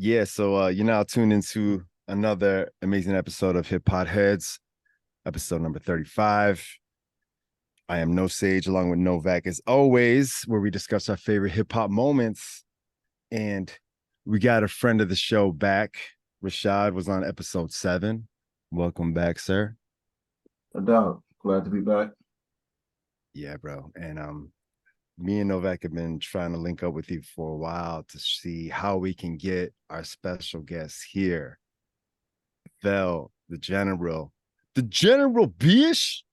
Yeah, so you're now tuned into another amazing episode of HipPodHedz, episode number 35. I am No Sage along with Novak as always, where we discuss our favorite hip hop moments. And we got a friend of the show back. Rashad was on episode 7. Welcome back, sir. No doubt. Glad to be back. Yeah, bro. And me and Novak have been trying to link up with you for a while to see how we can get our special guest here. Vell, the general Bish.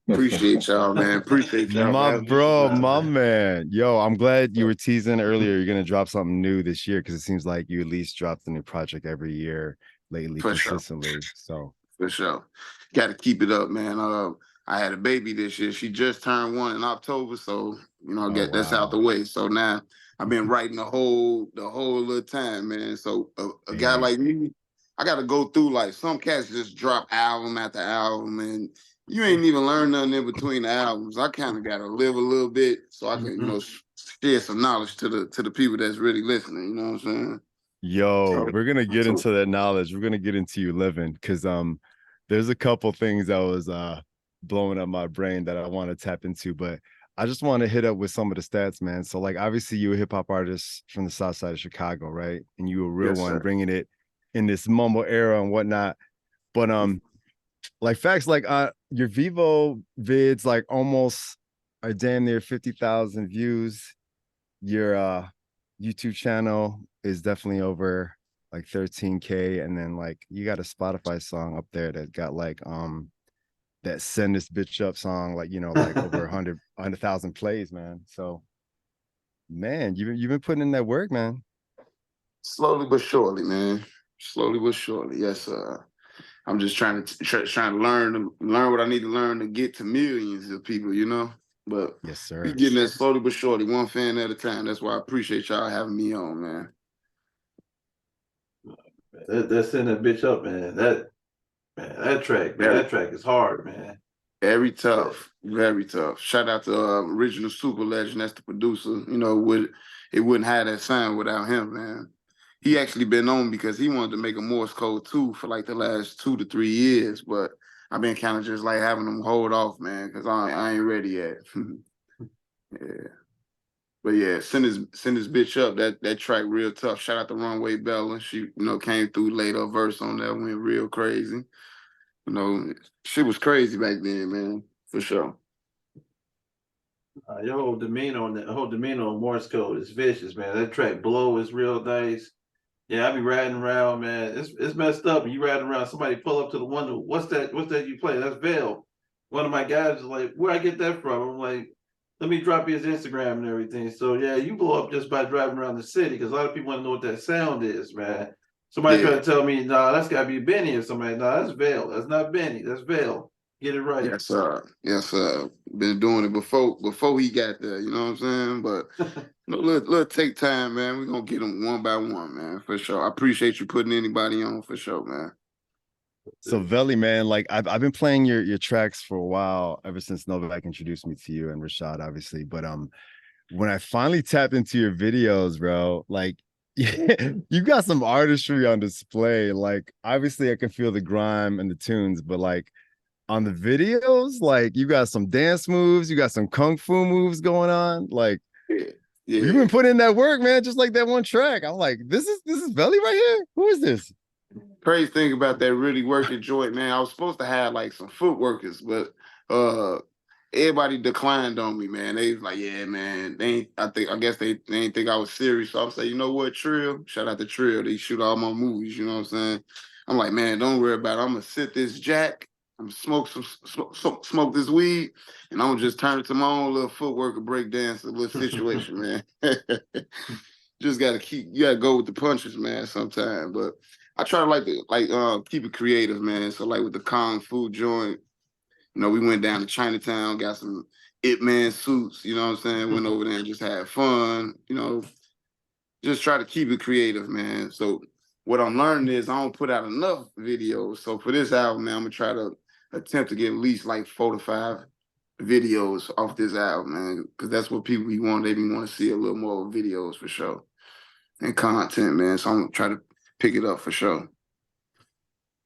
Appreciate y'all, man. Appreciate y'all. My Man. bro, my man. Yo, I'm glad you were teasing earlier. You're gonna drop something new this year because it seems like you at least dropped a new project every year lately, For consistently. sure. So For sure. Got to keep it up, man. I had a baby this year. She just turned 1 in October, so oh that's out wow. the way. So now I've been writing the whole little time, man. So a guy like me, I got to go through like some cats just drop album after album, and you ain't even learn nothing in between the albums. I kind of got to live a little bit so I can share some knowledge to the people that's really listening. You know what I'm saying? Yo, So, we're gonna get into that knowledge. We're gonna get into you living because there's a couple things that was blowing up my brain that I want to tap into, but I just want to hit up with some of the stats, man. So like obviously you a hip hop artist from the south side of Chicago, right? And you a real yes, one sir. bringing it in this mumble era and whatnot. But like facts like your Vivo vids like almost are damn near 50,000 views. Your YouTube channel is definitely over like 13K, and then like you got a Spotify song up there that got like that send this bitch up song, like like over 100,000 plays, man. So man, you've been putting in that work, man. Slowly but surely, man. Slowly but surely. Yes, I'm just trying to learn what I need to learn to get to millions of people, But Yes, we sir. getting that slowly but surely, one fan at a time. That's why I appreciate y'all having me on, man. That's sending that bitch up, man. That track, man. Very, That track is hard, man. very tough. Very tough. Shout out to original super legend. That's the producer. It wouldn't have that sound without him, man. He actually been on because he wanted to make a Morse code too for like the last 2 to 3 years, but I've been kind of just like having them hold off, man, because I ain't ready yet. Yeah. But yeah, send this bitch up. That track real tough. Shout out to Runway Bella. She, came through later verse on that, went real crazy. Shit was crazy back then, man, for sure. Your whole demeanor on Morse code is vicious, man. That track Blow is real nice. Yeah, I be riding around, man. It's messed up. You riding around, somebody pull up to the window. What's that? What's that you play? That's Vell. One of my guys is like, where I get that from? I'm like, let me drop you his Instagram and everything. So yeah, you blow up just by driving around the city because a lot of people want to know what that sound is, man. Somebody try Yeah. to tell me, nah, that's gotta be Benny or somebody. Nah, that's Vell. That's not Benny. That's Vell. Get it right. Yes, sir. Yes, sir. Been doing it before he got there, you know what I'm saying? But little take time, man. We're gonna get them one by one, man, for sure. I appreciate you putting anybody on for sure, man. So Veli, man, like I've been playing your tracks for a while, ever since Novak introduced me to you and Rashad, obviously. But when I finally tapped into your videos, bro, like you got some artistry on display. Like obviously I can feel the grime and the tunes, but like on the videos, like you got some dance moves, you got some kung fu moves going on. Like Yeah. you've Yeah. been putting in that work, man, just like that one track. I'm like, this is Veli right here. Who is this? Crazy thing about that really working joint, man. I was supposed to have like some footworkers, but everybody declined on me, man. They was like, yeah, man. I guess they ain't think I was serious. So I'm saying, you know what, Trill? Shout out to Trill. They shoot all my movies, you know what I'm saying? I'm like, man, don't worry about it. I'm gonna sit this jack, I'm gonna smoke this weed, and I'm gonna just turn it to my own little footwork and break dance, a little situation, man. Just you gotta go with the punches, man, sometimes. But I try to keep it creative, man. So like with the Kung Fu joint, we went down to Chinatown, got some Ip Man suits, you know what I'm saying? Went over there and just had fun, just try to keep it creative, man. So what I'm learning is I don't put out enough videos. So for this album, man, I'm gonna try to attempt to get at least like 4 to 5 videos off this album, man, because that's what people want. They want to see a little more videos for sure and content, man. So I'm gonna try to pick it up for sure.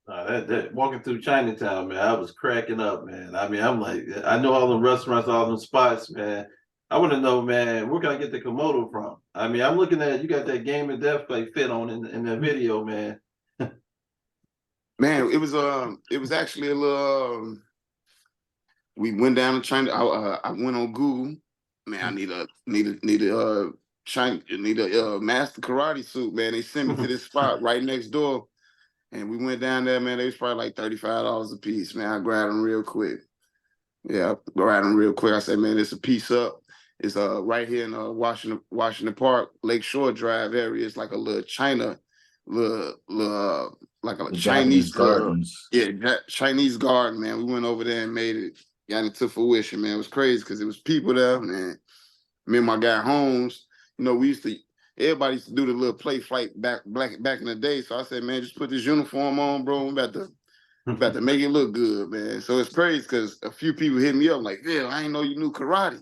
That walking through Chinatown, man, I was cracking up, man. I mean, I'm like, I know all the restaurants, all them spots, man. I want to know, man, where can I get the Komodo from? I mean, I'm looking at you got that Game of Death like fit on in that video, man. Man, it was actually a little. We went down to China. I went on Google. Man, I need a master karate suit. Man, they sent me to this spot right next door, and we went down there. Man, they was probably like $35 a piece. Man, I grabbed them real quick. Yeah, I grabbed them real quick. I said, man, it's a piece up. It's right here in Washington Park, Lakeshore Drive area. It's like a little China, like a Chinese gardens. Chinese garden, man. We went over there and made it, got into fruition, man. It was crazy because it was people there, man. Me and my guy Holmes, everybody used to do the little play flight back in the day. So I said, man, just put this uniform on, bro. We about to make it look good, man. So it's crazy because a few people hit me up like, yeah, I didn't know you knew karate.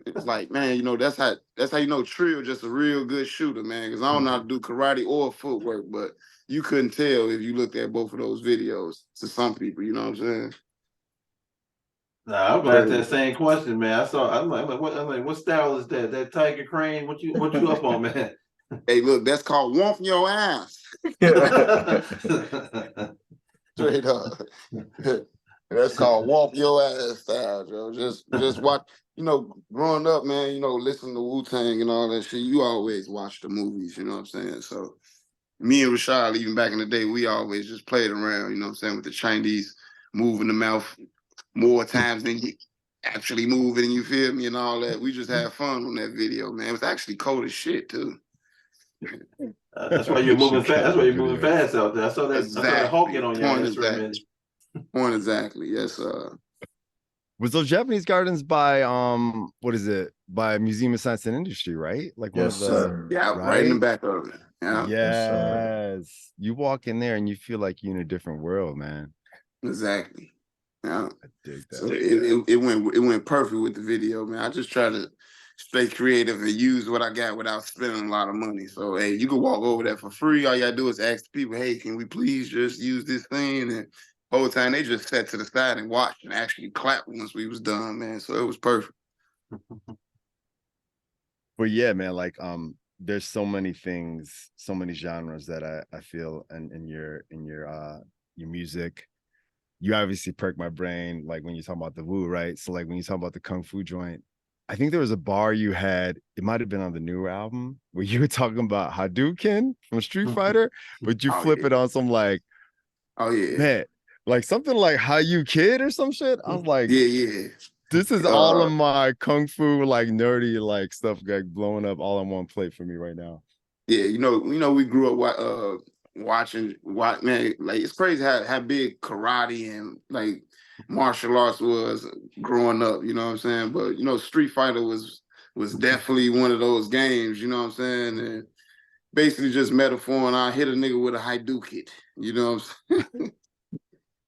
It's like, man, that's how you know Trill just a real good shooter, man. Because I don't know how to do karate or footwork, but you couldn't tell if you looked at both of those videos to some people. You know what I'm saying? Nah, I'm gonna ask that same question, man. I'm like, what style is that? That Tiger Crane? What you up on, man? Hey, look, that's called whomping your ass. Straight up. That's called whomp your ass style, Joe. Just watch. Growing up, man, listening to Wu-Tang and all that shit, you always watch the movies, you know what I'm saying? So me and Rashad, even back in the day, we always just played around, you know what I'm saying, with the Chinese moving the mouth more times than you actually moving, you feel me, and all that. We just had fun on that video, man. It was actually cold as shit, too. That's why you're moving fast. That's why you're moving fast out there. I saw that. Exactly. I saw that hulking on your ass for a minute. Point exactly. Yes, Was those Japanese gardens by what is it? By Museum of Science and Industry, right? Like one of the sir. Yeah, right in the back of it. Yeah. Yes. You walk in there and you feel like you're in a different world, man. Exactly. Yeah. I dig that. So it went perfect with the video, man. I just try to stay creative and use what I got without spending a lot of money. So hey, you can walk over there for free. All you gotta do is ask the people, hey, can we please just use this thing? And the whole time they just sat to the side and watched and actually clapped once we was done, man. So it was perfect. But yeah, man, like there's so many things, so many genres that I feel in your music. You obviously perk my brain, like when you talk about the Wu, right? So like when you talk about the Kung Fu joint, I think there was a bar you had, it might have been on the newer album, where you were talking about Hadouken from Street Fighter, but you flip it on some like, man, like something like How You Kid or some shit. I was like, yeah. This is all of my Kung Fu, like nerdy, like stuff like blowing up all on one plate for me right now. Yeah, we grew up watching, man, like it's crazy how big karate and like martial arts was growing up, you know what I'm saying? But Street Fighter was definitely one of those games, you know what I'm saying? And basically just metaphor, and I hit a nigga with a Hadouken, you know what I'm saying?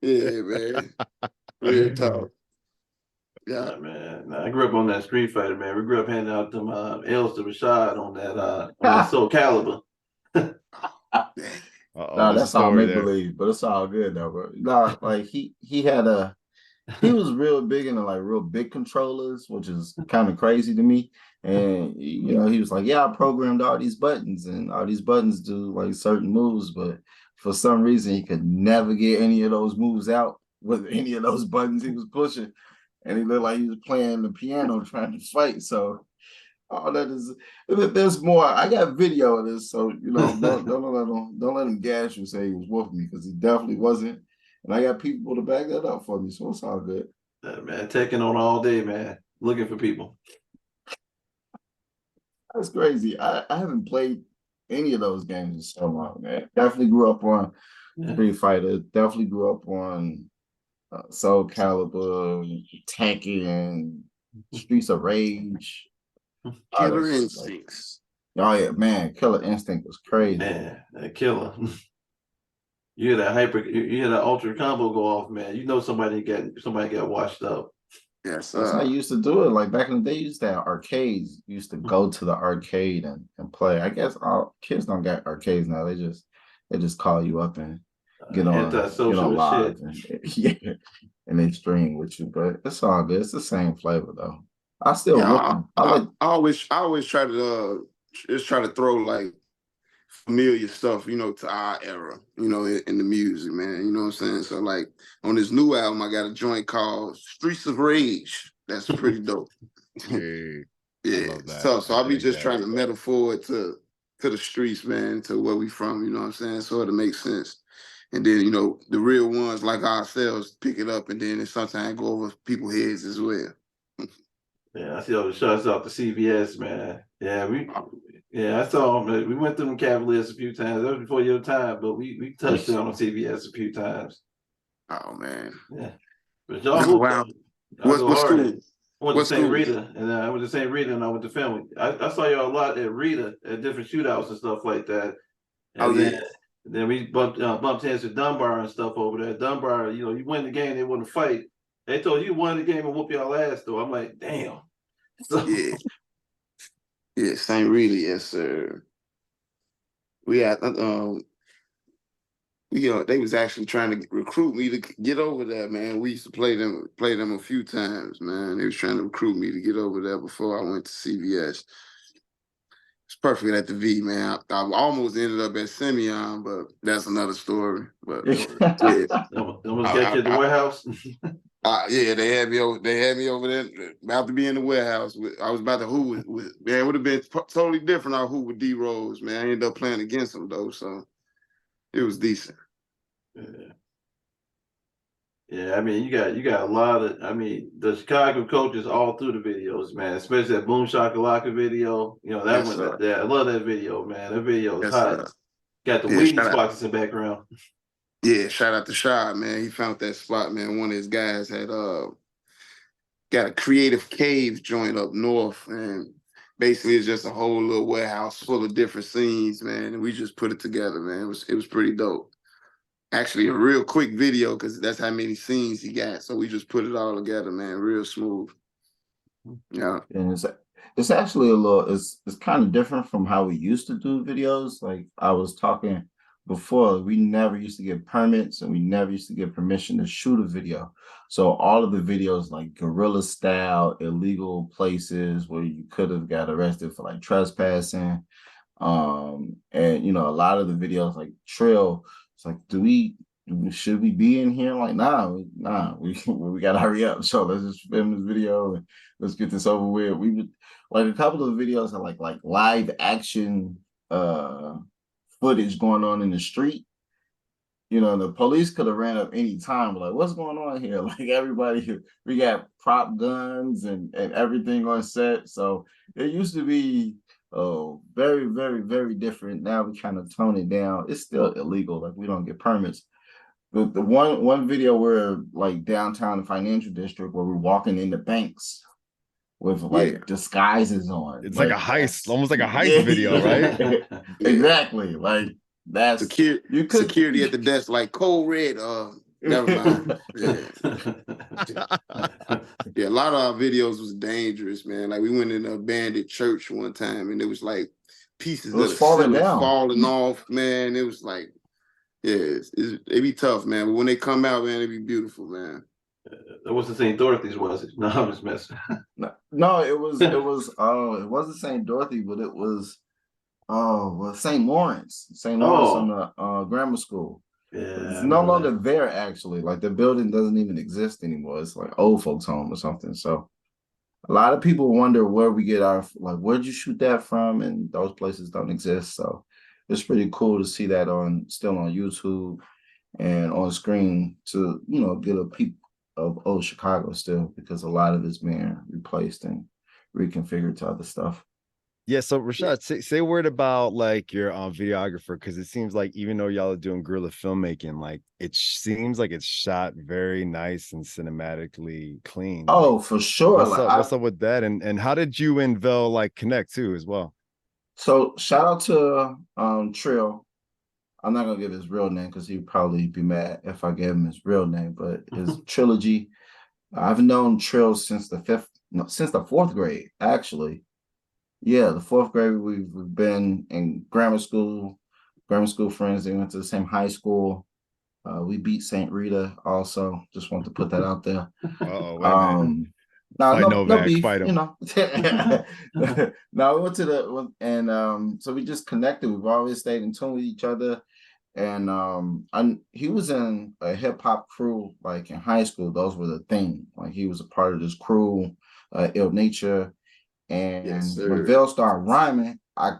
Yeah, man. Real talk. Yeah, man. I grew up on that Street Fighter, man. We grew up handing out them L's to Rashad on that Soul Calibur. No, that's all make believe, but it's all good though, bro. No, like he was real big into like real big controllers, which is kind of crazy to me. And he was like, yeah, I programmed all these buttons, and all these buttons do like certain moves, but for some reason he could never get any of those moves out with any of those buttons he was pushing. And he looked like he was playing the piano trying to fight. So all that is, there's more. I got video of this, so don't let him gas you and say he was with me, because he definitely wasn't. And I got people to back that up for me, so it's all good. Man, taking on all day, man. Looking for people. That's crazy. I haven't played any of those games in so long, man. Definitely grew up on Street Fighter. Definitely grew up on Soul Calibur, Tekken, Streets of Rage. Killer Instincts. Oh yeah, man, Killer Instinct was crazy. Man, that killer. You hear that ultra combo go off, man. You know somebody got washed up. Yes, That's how you used to do it. Like back in the day, you used to have arcades. You used to go to the arcade and play. I guess all kids don't get arcades now. They just call you up and get Antisocial on as shit. live and yeah, and they stream with you. But it's all good. It's the same flavor though. I still look. yeah. I like. I always try to just try to throw like familiar stuff, to our era, in the music, man. You know what I'm saying? So like on this new album, I got a joint called Streets of Rage. That's pretty dope. Hey, I Yeah. love that. So I I'll be dig just that. trying to metaphor it to the streets, man, to where we from, you know what I'm saying? So it'll make sense. And then, the real ones like ourselves pick it up and then it sometimes go over people's heads as well. Yeah, I see all the shots out to CBS, man. Yeah, I saw them. Man. We went through them Cavaliers a few times. That was before your time, but we touched on CBS a few times. Oh man. Yeah, but y'all hooped. Wow. Y'all go What hard. school? I went to What St. school? Rita, and I went to St. Rita, and I went to family. I saw y'all a lot at Rita at different shootouts and stuff like that. And Oh yeah. then we bumped heads with Dunbar and stuff over there. Dunbar, you win the game, they want to fight. They told you won the game and whoop y'all ass though. I'm like, damn. So, Yeah. Yeah, St. Rita, yes, sir. We had they was actually trying to recruit me to get over there, man. We used to play them a few times, man. They was trying to recruit me to get over there before I went to CBS. It's perfect at the V, man. I almost ended up at Simeon, but that's another story. But yeah, almost got you at the warehouse. yeah, they had me over. They had me over there, about to be in the warehouse. I was about to hoop with man. It would have been totally different. I hoop with D Rose, man. I ended up playing against him though, so it was decent. Yeah, I mean, you got a lot of. I mean, the Chicago coaches all through the videos, man. Especially that Boom Shakalaka video. That Yes, one. sir. Yeah, I love that video, man. That video is Yes, hot. sir. Got the Yeah, weed spots in the background. Yeah, shout out to Shad, man. He found that spot, man. One of his guys had got a creative cave joint up north, and basically it's just a whole little warehouse full of different scenes, man. And we just put it together, man. It was pretty dope. Actually, a real quick video because that's how many scenes he got. So we just put it all together, man. Real smooth. Yeah. And it's actually it's kind of different from how we used to do videos. Like I was talking before, we never used to get permits and we never used to get permission to shoot a video. So all of the videos like guerrilla style, illegal places where you could have got arrested for like trespassing. And a lot of the videos like Trill, it's like, should we be in here? Like, nah, we gotta hurry up. So let's just film this video and let's get this over with. We would like a couple of videos are like live action footage going on in the street. The police could have ran up any time. Like, what's going on here? Like everybody, we got prop guns and everything on set. So it used to be very, very, very different. Now we kind of tone it down. It's still illegal. Like we don't get permits. The one video where like downtown the financial district where we're walking into banks with like disguises on. It's like a heist, almost like a heist video, right? Exactly. Like that's security at the desk, like Code Red. Never mind. Yeah, a lot of our videos was dangerous, man. Like we went in an abandoned church one time, and it was like pieces of the ceiling falling off, man. It was like, yeah, it'd be tough, man. But when they come out, man, it'd be beautiful, man. That wasn't St. Dorothy's, was it? No, I was messing. No, it wasn't St. Dorothy, but it was St. Lawrence. St. Lawrence on the grammar school. Yeah, it's no longer there actually. Like the building doesn't even exist anymore. It's like old folks' home or something. So a lot of people wonder where we get where'd you shoot that from? And those places don't exist. So it's pretty cool to see that still on YouTube and on screen to, get a peep of old Chicago still, because a lot of it's being replaced and reconfigured to other stuff. Yeah, so Rashad, say a word about like your videographer, because it seems like even though y'all are doing guerrilla filmmaking, like it seems like it's shot very nice and cinematically clean. Oh, for sure. What's up with that? And how did you and Vell like connect too as well? So shout out to Trill. I'm not gonna give his real name because he'd probably be mad if I gave him his real name, but his trilogy. I've known Trill since since the fourth grade, actually. Yeah, the fourth grade we've been in grammar school friends. They went to the same high school. We beat St. Rita also. Just want to put that out there. Uh-oh, wait a minute. No, Fight no Novak, beef, fight him. you know. No, we went to so we just connected. We've always stayed in tune with each other. And he was in a hip hop crew like in high school. Those were the thing. Like he was a part of this crew, Ill Nature. And Yes, when sir. Vell started rhyming, I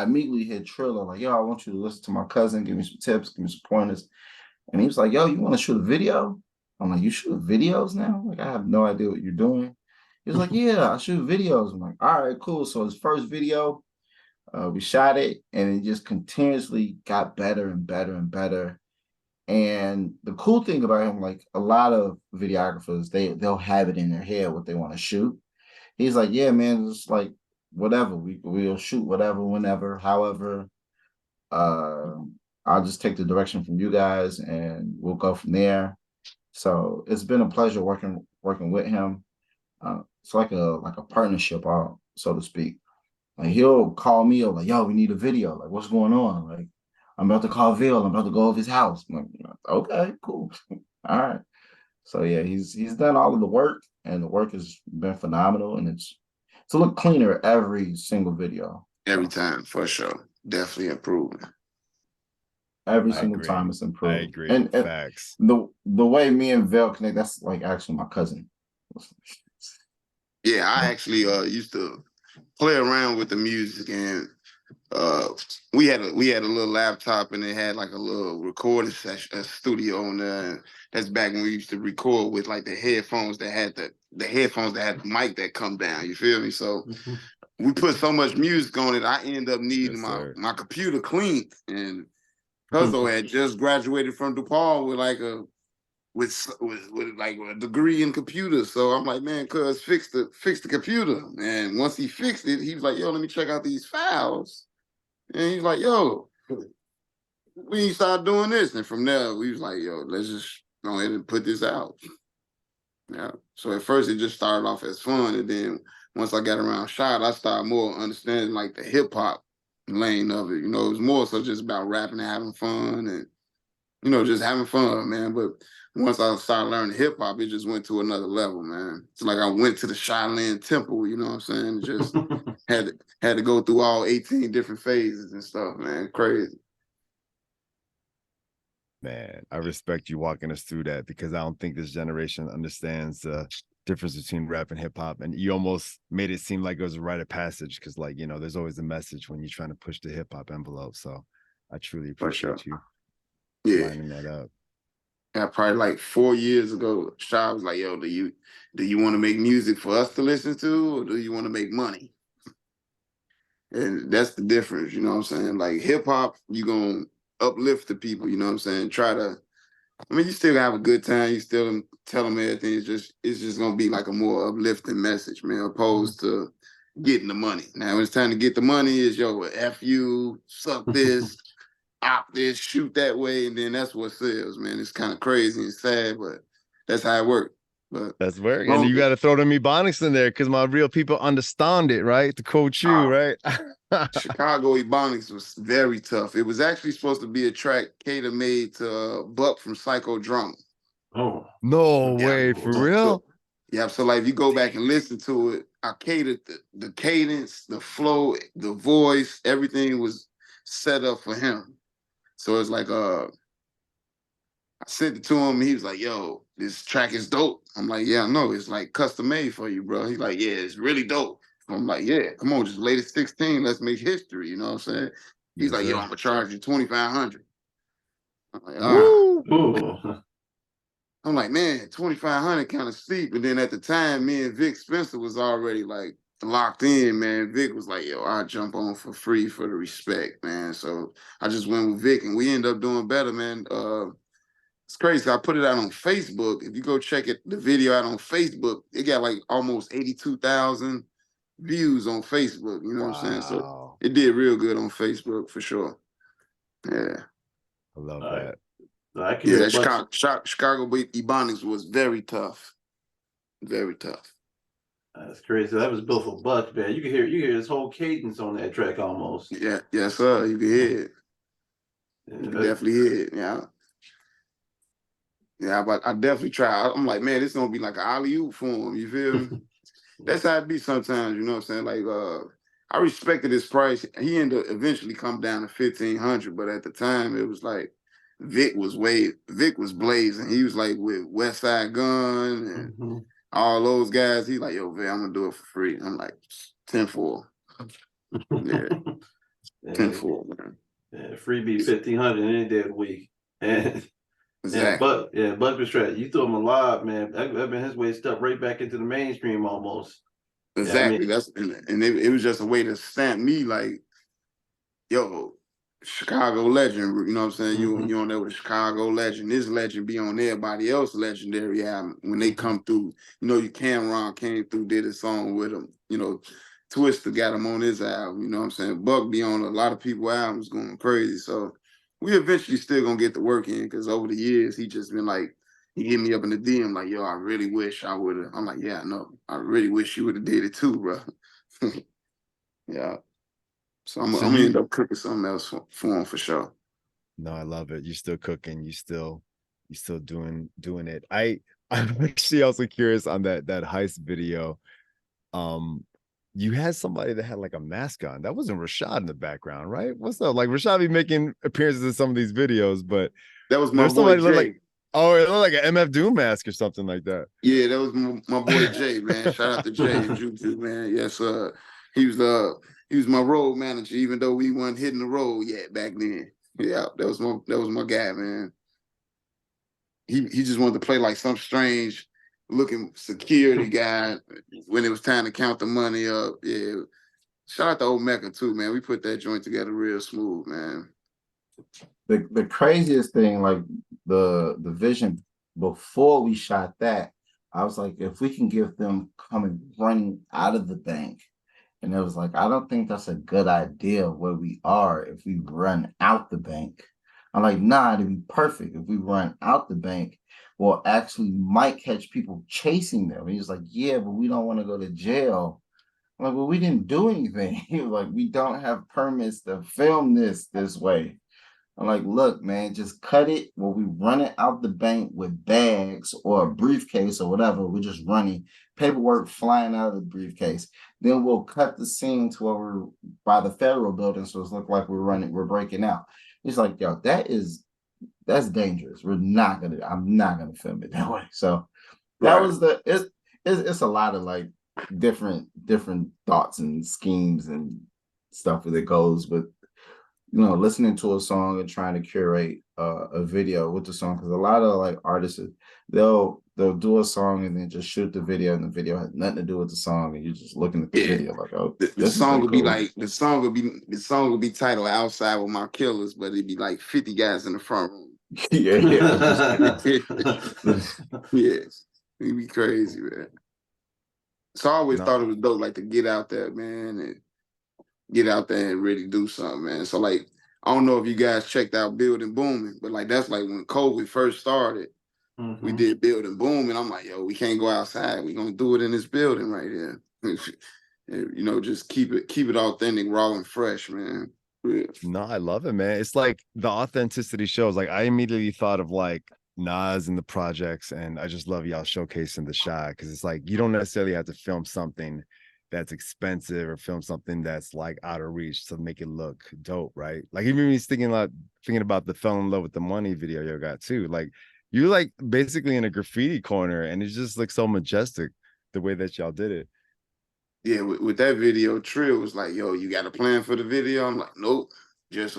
immediately hit Triller, like, yo, I want you to listen to my cousin, give me some tips, give me some pointers. And he was like, yo, you want to shoot a video? I'm like, you shoot videos now? Like, I have no idea what you're doing. He was like, yeah, I shoot videos. I'm like, all right, cool. So his first video, we shot it, and it just continuously got better and better and better. And the cool thing about him, like a lot of videographers, they'll have it in their head what they want to shoot. He's like, yeah, man, it's like whatever. We'll shoot whatever, whenever, however. Uh, I'll just take the direction from you guys, and we'll go from there. So it's been a pleasure working with him. It's like a partnership, so to speak. Like he'll call me or like, yo, we need a video. Like, what's going on? Like, I'm about to call Vell. I'm about to go over his house. I'm like, okay, cool. All right. So yeah, he's done all of the work, and the work has been phenomenal, and it's to look cleaner every single video. Every time, for sure. Definitely improving. Every I single agree. time it's improved. I agree. And Facts. the way me and Vell connect, that's like actually my cousin. Yeah, I actually used to play around with the music, and we had a little laptop, and it had like a little recording session, a studio on there. And that's back when we used to record with like the headphones that had the mic that come down. You feel me? So we put so much music on it, I ended up needing my computer cleaned. And Cuzzo had just graduated from DePaul with like with like a degree in computers. So I'm like, man, cuz fix the computer. And once he fixed it, he was like, yo, let me check out these files. And he's like, yo, we start doing this. And from there, we was like, yo, let's just go ahead and put this out. Yeah. So at first it just started off as fun. And then once I got around shot, I started more understanding like the hip hop lane of it. You know, it was more so just about rapping and having fun and, you know, just having fun, man. But once I started learning hip hop, it just went to another level, man. It's like I went to the Shaolin Temple, you know what I'm saying? Just had to go through all 18 different phases and stuff, man. Crazy. Man, I respect you walking us through that, because I don't think this generation understands the difference between rap and hip hop. And you almost made it seem like it was a rite of passage, because, like, you know, there's always a message when you're trying to push the hip hop envelope. So I truly appreciate you lining that up. Yeah, probably like 4 years ago, Shaw was like, yo, do you want to make music for us to listen to, or do you want to make money? And that's the difference, you know what I'm saying? Like hip hop, you gonna uplift the people, you know what I'm saying? You still have a good time, you still tell them everything. It's just gonna be like a more uplifting message, man, opposed to getting the money. Now when it's time to get the money, is yo, F you, suck this, op this, shoot that way, and then that's what sells, man. It's kind of crazy and sad, but that's how it works. But that's work. And you got to throw them Ebonics in there, because my real people understand it, right? To coach you, right? Chicago Ebonics was very tough. It was actually supposed to be a track Cater made to Buck from Psychodrama. Oh, no way, for real? So like if you go back and listen to it, I catered the cadence, the flow, the voice, everything was set up for him. So it's like I sent it to him, and he was like, yo, this track is dope. I'm like, yeah, I know, it's like custom made for you, bro. He's like, yeah, it's really dope. I'm like, yeah, come on, just lay the 16, let's make history, you know what I'm saying? He's like, yo, I'm gonna charge you $2,500. I'm like, I'm like, man, $2,500 kind of steep. And then at the time, me and Vic Spencer was already like locked in, man. Vic was like, yo, I'll jump on for free for the respect, man. So I just went with Vic, and we ended up doing better, man. It's crazy. I put it out on Facebook. If you go check the video out on Facebook, it got like almost 82,000 views on Facebook. You know what I'm saying? So it did real good on Facebook for sure. Yeah. I love that. I can Yeah, hear that Buck. Chicago beat Ebonics was very tough. Very tough. That's crazy. That was built for Buck, man. You can hear his whole cadence on that track almost. Yeah, yes, sir. You can hear it. You can definitely hear it. Yeah. Yeah, but I definitely try. I'm like, man, this gonna be like an alley-oop for him. You feel me? That's how it be sometimes, you know what I'm saying? Like, I respected his price. He ended up eventually come down to 1,500, but at the time it was like Vic was blazing. He was like with West Side Gun and all those guys. He like, yo, Vell, I'm gonna do it for free. I'm like, 10-4. Yeah, 10-4, man. Yeah, freebie 1,500 any day of the week. And Exactly. Buck was straight. You threw him a lob, man. That been his way stuck right back into the mainstream almost. Exactly. Yeah, And it was just a way to stamp me like, yo, Chicago legend. You know what I'm saying? You on there with a Chicago legend. This legend be on everybody else legendary album. When they come through, you know, Cameron came through, did a song with him. You know, Twista got him on his album. You know what I'm saying? Buck be on a lot of people albums going crazy. So we eventually still gonna get the work in because over the years he just been like, he hit me up in the DM like, yo, I really wish I would have. I'm like, yeah, I know. I really wish you would have did it too, bro. Yeah. So I'm gonna end up cooking something else for him for sure. No, I love it. You're still cooking. You still doing it. I'm actually also curious on that heist video. You had somebody that had like a mask on. That wasn't Rashad in the background, right? What's up? Like Rashad be making appearances in some of these videos, but that was my there's boy somebody Jay. like, oh, it looked like an MF Doom mask or something like that. Yeah, that was my boy Jay, man. Shout out to Jay and Juju, man. Yes, he was my road manager, even though we weren't hitting the road yet back then. Yeah, that was my guy, man. He just wanted to play like some strange looking security guy when it was time to count the money up. Yeah. Shout out to Old Mecca too, man. We put that joint together real smooth, man. The craziest thing, like the vision before we shot that, I was like, if we can give them coming running out of the bank, and it was like, I don't think that's a good idea where we are if we run out the bank. I'm like, nah, it'd be perfect if we run out the bank. Well, actually, might catch people chasing them. He was like, yeah, but we don't want to go to jail. I'm like, well, we didn't do anything. He was like, we don't have permits to film this way. I'm like, look, man, just cut it when we run it out the bank with bags or a briefcase or whatever. We're just running paperwork flying out of the briefcase. Then we'll cut the scene to where we're by the federal building, so it's look like we're breaking out. He's like, yo, that's dangerous. I'm not gonna film it that way. So that was it's a lot of like different thoughts and schemes and stuff that goes with, you know, listening to a song and trying to curate a video with the song, because a lot of like artists, they'll do a song and then just shoot the video, and the video has nothing to do with the song, and you're just looking at the video like, oh, the song will be like the song will be titled "Outside with My Killers," but it'd be like 50 guys in the front room. yeah, yes, it'd be crazy, man. So I always thought it was dope, like to get out there, man, and get out there and really do something, man. So like, I don't know if you guys checked out Building Booming, but like that's like when COVID first started, we did Building Booming. I'm like, yo, we can't go outside. We're gonna do it in this building right here. You know, just keep it authentic, raw and fresh, man. Yeah. No, I love it, man. It's like the authenticity shows. Like I immediately thought of like Nas and the projects, and I just love y'all showcasing the shot, because it's like you don't necessarily have to film something that's expensive or film something that's like out of reach to make it look dope, right? Like even me thinking about the Fell in Love with the Money video you got too. Like you're like basically in a graffiti corner, and it just looks so majestic the way that y'all did it. Yeah, with that video, Trill was like, yo, you got a plan for the video? I'm like, nope. Just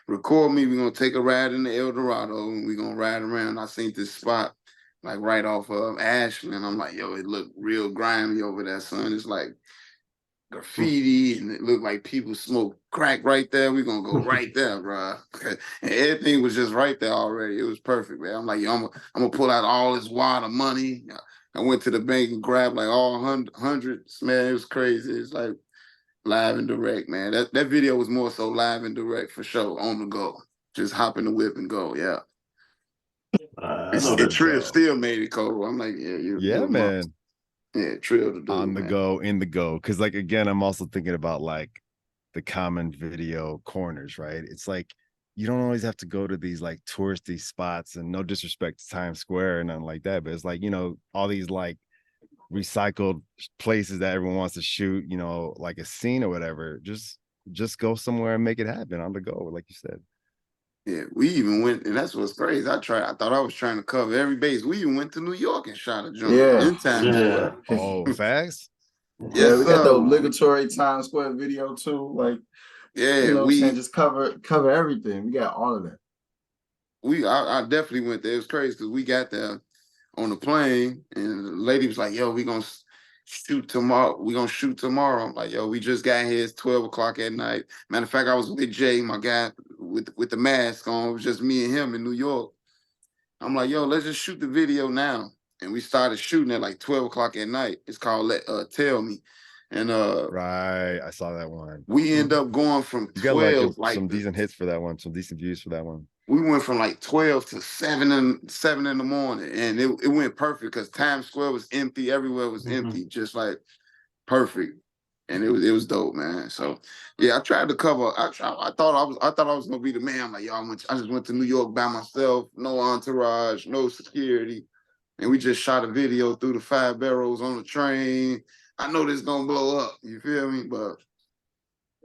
record me. We're gonna take a ride in the El Dorado and we're gonna ride around. I seen this spot like right off of Ashland. I'm like, yo, it looked real grimy over there, son. It's like graffiti and it looked like people smoke crack right there. We're gonna go right there, bro. And everything was just right there already. It was perfect, man. I'm like, yo, I'm gonna pull out all this wad of money. I went to the bank and grabbed like all hundreds. Man, it was crazy. It's like live and direct, man. That video was more so live and direct for sure, on the go. Just hop in the whip and go, yeah. I And know On the that. Trill go. still made it, Cole. I'm like, yeah, Yeah, you're a monster. man. Yeah, Trill to do, On the man. go, in the go. Because like again, I'm also thinking about like the common video corners, right? It's like you don't always have to go to these like touristy spots, and no disrespect to Times Square and nothing like that, but it's like, you know, all these like recycled places that everyone wants to shoot, you know, like a scene or whatever. Just go somewhere and make it happen on the go, like you said. Yeah, we even went, and that's what's crazy. I thought I was trying to cover every base. We even went to New York and shot a joint Yeah. in Times Yeah. Square. Oh, facts. Yeah, Yes, we got the sir. obligatory Times Square video too. Like, Yeah, you know what I'm saying? Just cover everything. We got all of that. I definitely went there. It was crazy because we got there on the plane, and the lady was like, "Yo, we gonna shoot tomorrow. We gonna shoot tomorrow." I'm like, "Yo, we just got here. It's 12 o'clock at night." Matter of fact, I was with Jay, my guy, with the mask on. It was just me and him in New York. I'm like, "Yo, let's just shoot the video now." And we started shooting at like 12 o'clock at night. It's called Tell Me, and Right. I saw that one. we end up going from You got like 12, some decent hits for that one, some decent views for that one. we went from like 12 to 7 in the morning, and it went perfect because Times Square was empty, everywhere was empty, just like perfect, and it was dope, man. So yeah, I tried to cover. I thought I was gonna be the man. I'm like, yo, I just went to New York by myself, no entourage, no security, and we just shot a video through the 5 barrels on the train. I know this gonna blow up, you feel me? But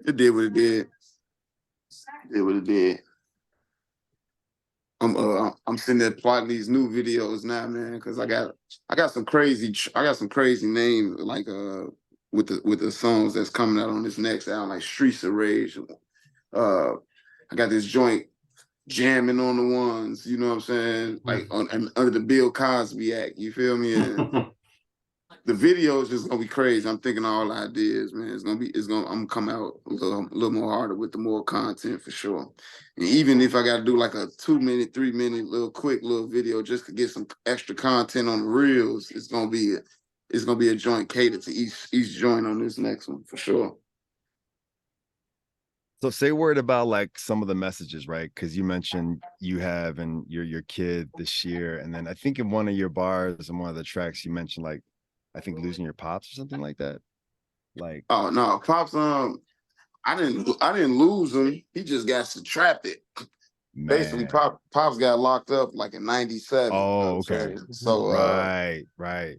it did what it did. It did what it did. I'm sitting there plotting these new videos now, man, because I got some crazy names like with the songs that's coming out on this next album, like Streets of Rage. I got this joint jamming on the ones, you know what I'm saying? Like under the Bill Cosby Act, you feel me? And the video is just gonna be crazy. I'm thinking all ideas, man. I'm gonna come out a little more harder with the more content for sure. And even if I gotta do like a 2-minute, 3-minute little quick little video just to get some extra content on the reels, it's gonna be a joint catered to each joint on this next one for sure. So say a word about like some of the messages, right? Because you mentioned you have and your kid this year, and then I think in one of your bars and one of the tracks you mentioned like I think losing your pops or something like that. Like, Oh no, Pops, I didn't lose him. He just got subtracted. Basically, man. Pops got locked up like in '97. Oh, okay. So Right.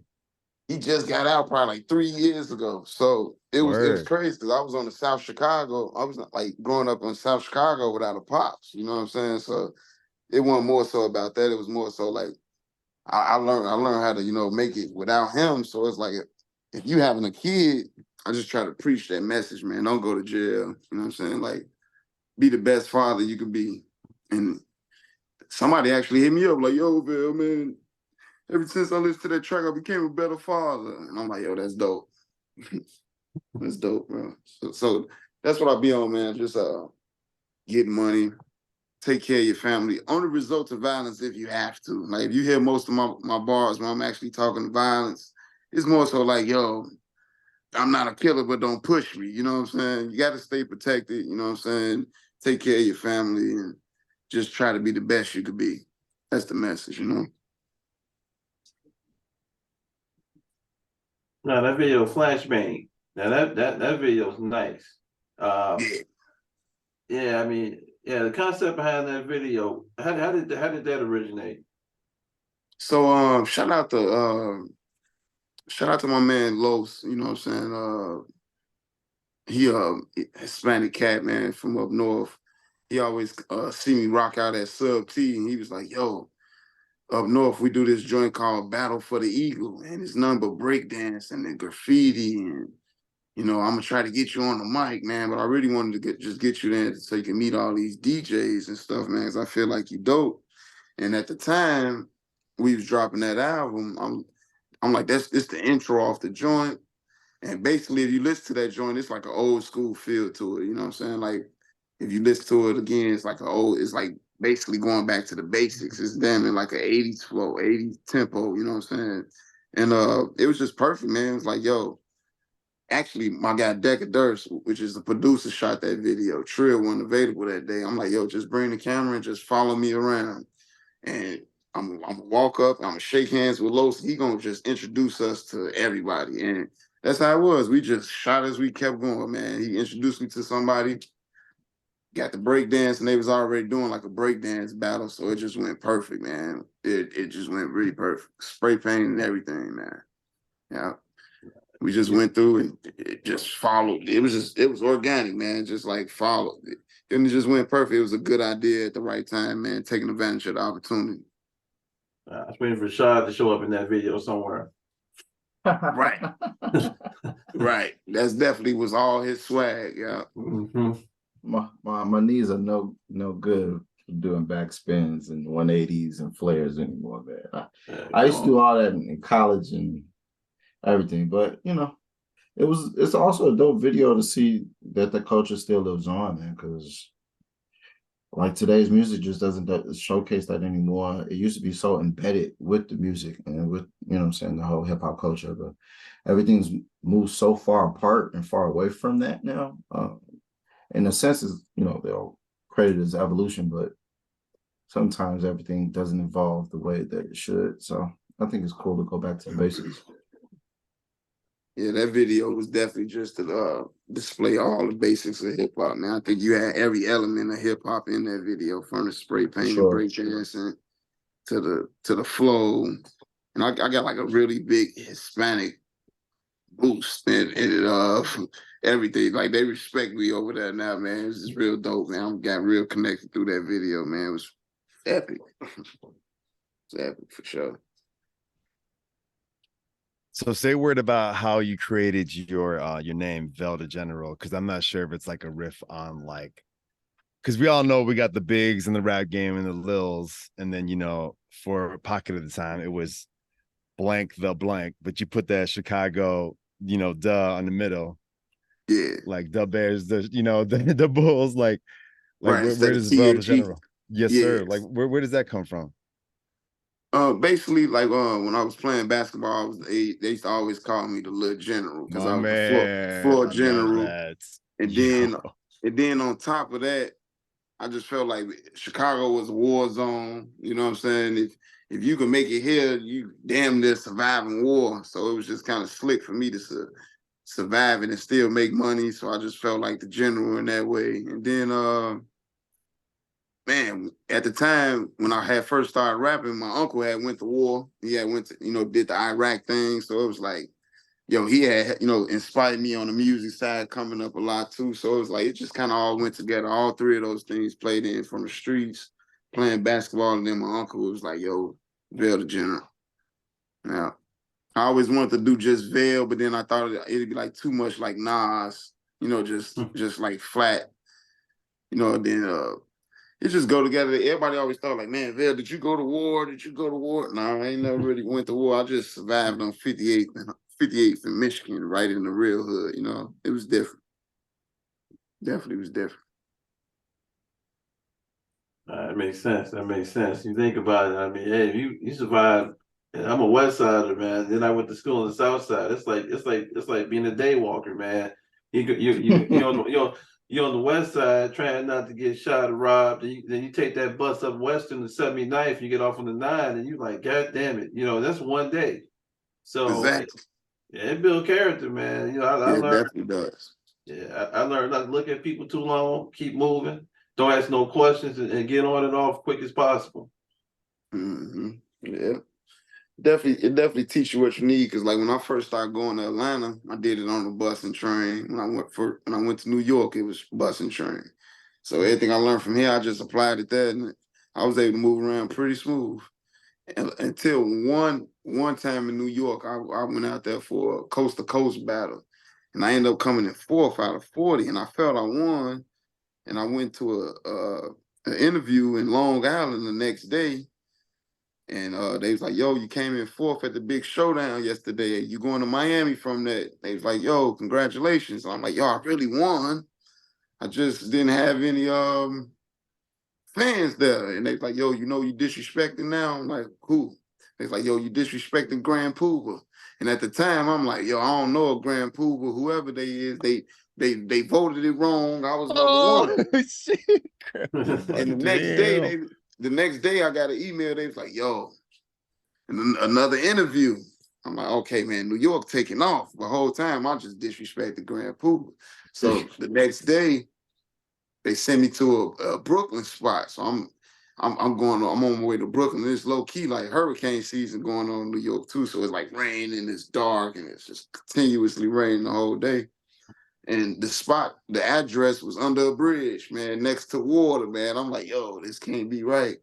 he just got out probably like 3 years ago. So it was Word. crazy because I was on the South Chicago. I was like growing up in South Chicago without a pops. You know what I'm saying? So it wasn't more so about that. It was more so like I learned how to, you know, make it without him. So it's like if you having a kid, I just try to preach that message, man. Don't go to jail. You know what I'm saying? Like be the best father you can be. And somebody actually hit me up like, yo, Vell, man, ever since I listened to that track, I became a better father. And I'm like, yo, that's dope. That's dope, bro. So that's what I be on, man. Just getting money, take care of your family. Only result of violence if you have to. Like if you hear most of my bars when I'm actually talking violence, it's more so like, yo, I'm not a killer, but don't push me. You know what I'm saying? You got to stay protected. You know what I'm saying? Take care of your family and just try to be the best you could be. That's the message, you know? No, that video Flashbang. Now that video is nice. Yeah. Yeah, I mean, yeah, the concept behind that video, how did that originate? So shout out to my man Los, you know what I'm saying? He Hispanic cat, man, from up north. He always see me rock out at Sub T, and he was like, yo, up north we do this joint called Battle for the Eagle, and it's nothing but breakdance and graffiti, and you know, I'm gonna try to get you on the mic, man, but I really wanted to get you there so you can meet all these DJs and stuff, man, because I feel like you dope. And at the time we was dropping that album, I'm like, it's the intro off the joint. And basically, if you listen to that joint, it's like an old school feel to it. You know what I'm saying? Like, if you listen to it again, it's like basically going back to the basics. It's damn in like an 80s flow, 80s tempo, you know what I'm saying? And it was just perfect, man. It was like, yo, actually, my guy Deca Durst, which is the producer, shot that video. Trill wasn't available that day. I'm like, yo, just bring the camera and just follow me around. And I'm gonna walk up, I'm gonna shake hands with Los. He gonna just introduce us to everybody. And that's how it was. We just shot as we kept going, man. He introduced me to somebody, got the break dance, and they was already doing like a break dance battle. So it just went perfect, man. It just went really perfect. Spray paint and everything, man. Yeah. We just went through and it just followed. It was organic, man. Just like followed it. And it just went perfect. It was a good idea at the right time, man, taking advantage of the opportunity. I was waiting for Shad to show up in that video somewhere. Right. Right. That's definitely was all his swag, yeah. Mm-hmm. My knees are no good for doing back spins and 180s and flares anymore, man. I used to do all that in college and everything, but you know, it's also a dope video to see that the culture still lives on, man, because like today's music just doesn't showcase that anymore. It used to be so embedded with the music and with, you know what I'm saying, the whole hip hop culture, but everything's moved so far apart and far away from that now. In a sense, is, you know, they'll credit it as evolution, but sometimes everything doesn't evolve the way that it should. So I think it's cool to go back to the basics. Yeah, that video was definitely just to display all the basics of hip hop, man. I think you had every element of hip hop in that video, from the spray paint and break dancing to the flow. And I got like a really big Hispanic boost and everything. Like they respect me over there now, man. It's just real dope, man. I'm got real connected through that video, man. It was epic. It's epic for sure. So say a word about how you created your name, Vell the General, because I'm not sure if it's like a riff on like, because we all know we got the bigs in the rap game and the lils, and then, you know, for a pocket of the time it was blank the blank, but you put that Chicago, you know, duh in the middle. Yeah. Like the Bears, the, you know, the Bulls, like right, where does Vell the General? Yes, sir. Like where does that come from? Basically, like when I was playing basketball, they used to always call me the little general because I was the floor general. And then on top of that, I just felt like Chicago was a war zone. You know what I'm saying? If you can make it here, you damn near surviving war. So it was just kind of slick for me to survive and still make money. So I just felt like the general in that way. And then man, at the time when I had first started rapping, my uncle had went to war. He had went to, you know, did the Iraq thing. So it was like, yo, he had, you know, inspired me on the music side coming up a lot too. So it was like, it just kind of all went together. All three of those things played in, from the streets, playing basketball, and then my uncle was like, yo, Vell the General. Now, I always wanted to do just Vell, but then I thought it'd be like too much like Nas, you know, just like flat, you know, then it just go together. Everybody always thought like, man, Vell, did you go to war? Did you go to war? No, I ain't never really went to war. I just survived on 58th in Michigan, right in the real hood. You know, it was different. Definitely was different. That makes sense. That makes sense. You think about it. I mean, hey, you survived. I'm a West Sider, man. Then I went to school on the South Side. It's like being a day walker, man. You're on the West Side trying not to get shot or robbed. Then you take that bus up Western to 79th. You get off on the 9, and you're like, God damn it! You know, that's one day. So exactly. It build character, man. You know, I learned. It definitely does. Yeah, I learned not to look at people too long. Keep moving. Don't ask no questions, and get on and off quick as possible. Mm-hmm. Yeah. It definitely teach you what you need, because like when I first started going to Atlanta, I did it on the bus and train. When I went to New York, it was bus and train. So everything I learned from here, I just applied it there, and I was able to move around pretty smooth. Until one time in New York, I went out there for a coast to coast battle, and I ended up coming in 4th out of 40, and I felt I won. And I went to an interview in Long Island the next day. And they was like, yo, you came in 4th at the big showdown yesterday. You going to Miami from that? They was like, yo, congratulations. And I'm like, yo, I really won. I just didn't have any fans there. And they was like, yo, you know you disrespecting now? I'm like, who? They was like, yo, you disrespecting Grand Poobah. And at the time, I'm like, yo, I don't know a Grand Poobah. Whoever they is, they voted it wrong. I was number one. Shit. And the next day, the next day I got an email. They was like, yo, another interview. I'm like, okay, man, New York taking off. The whole time I just disrespected Grand Pooper. So the next day, they sent me to a Brooklyn spot. So I'm on my way to Brooklyn. It's low key like hurricane season going on in New York too. So it's like rain and it's dark and it's just continuously raining the whole day. And the address was under a bridge, man, next to water, man. I'm like, yo, this can't be right.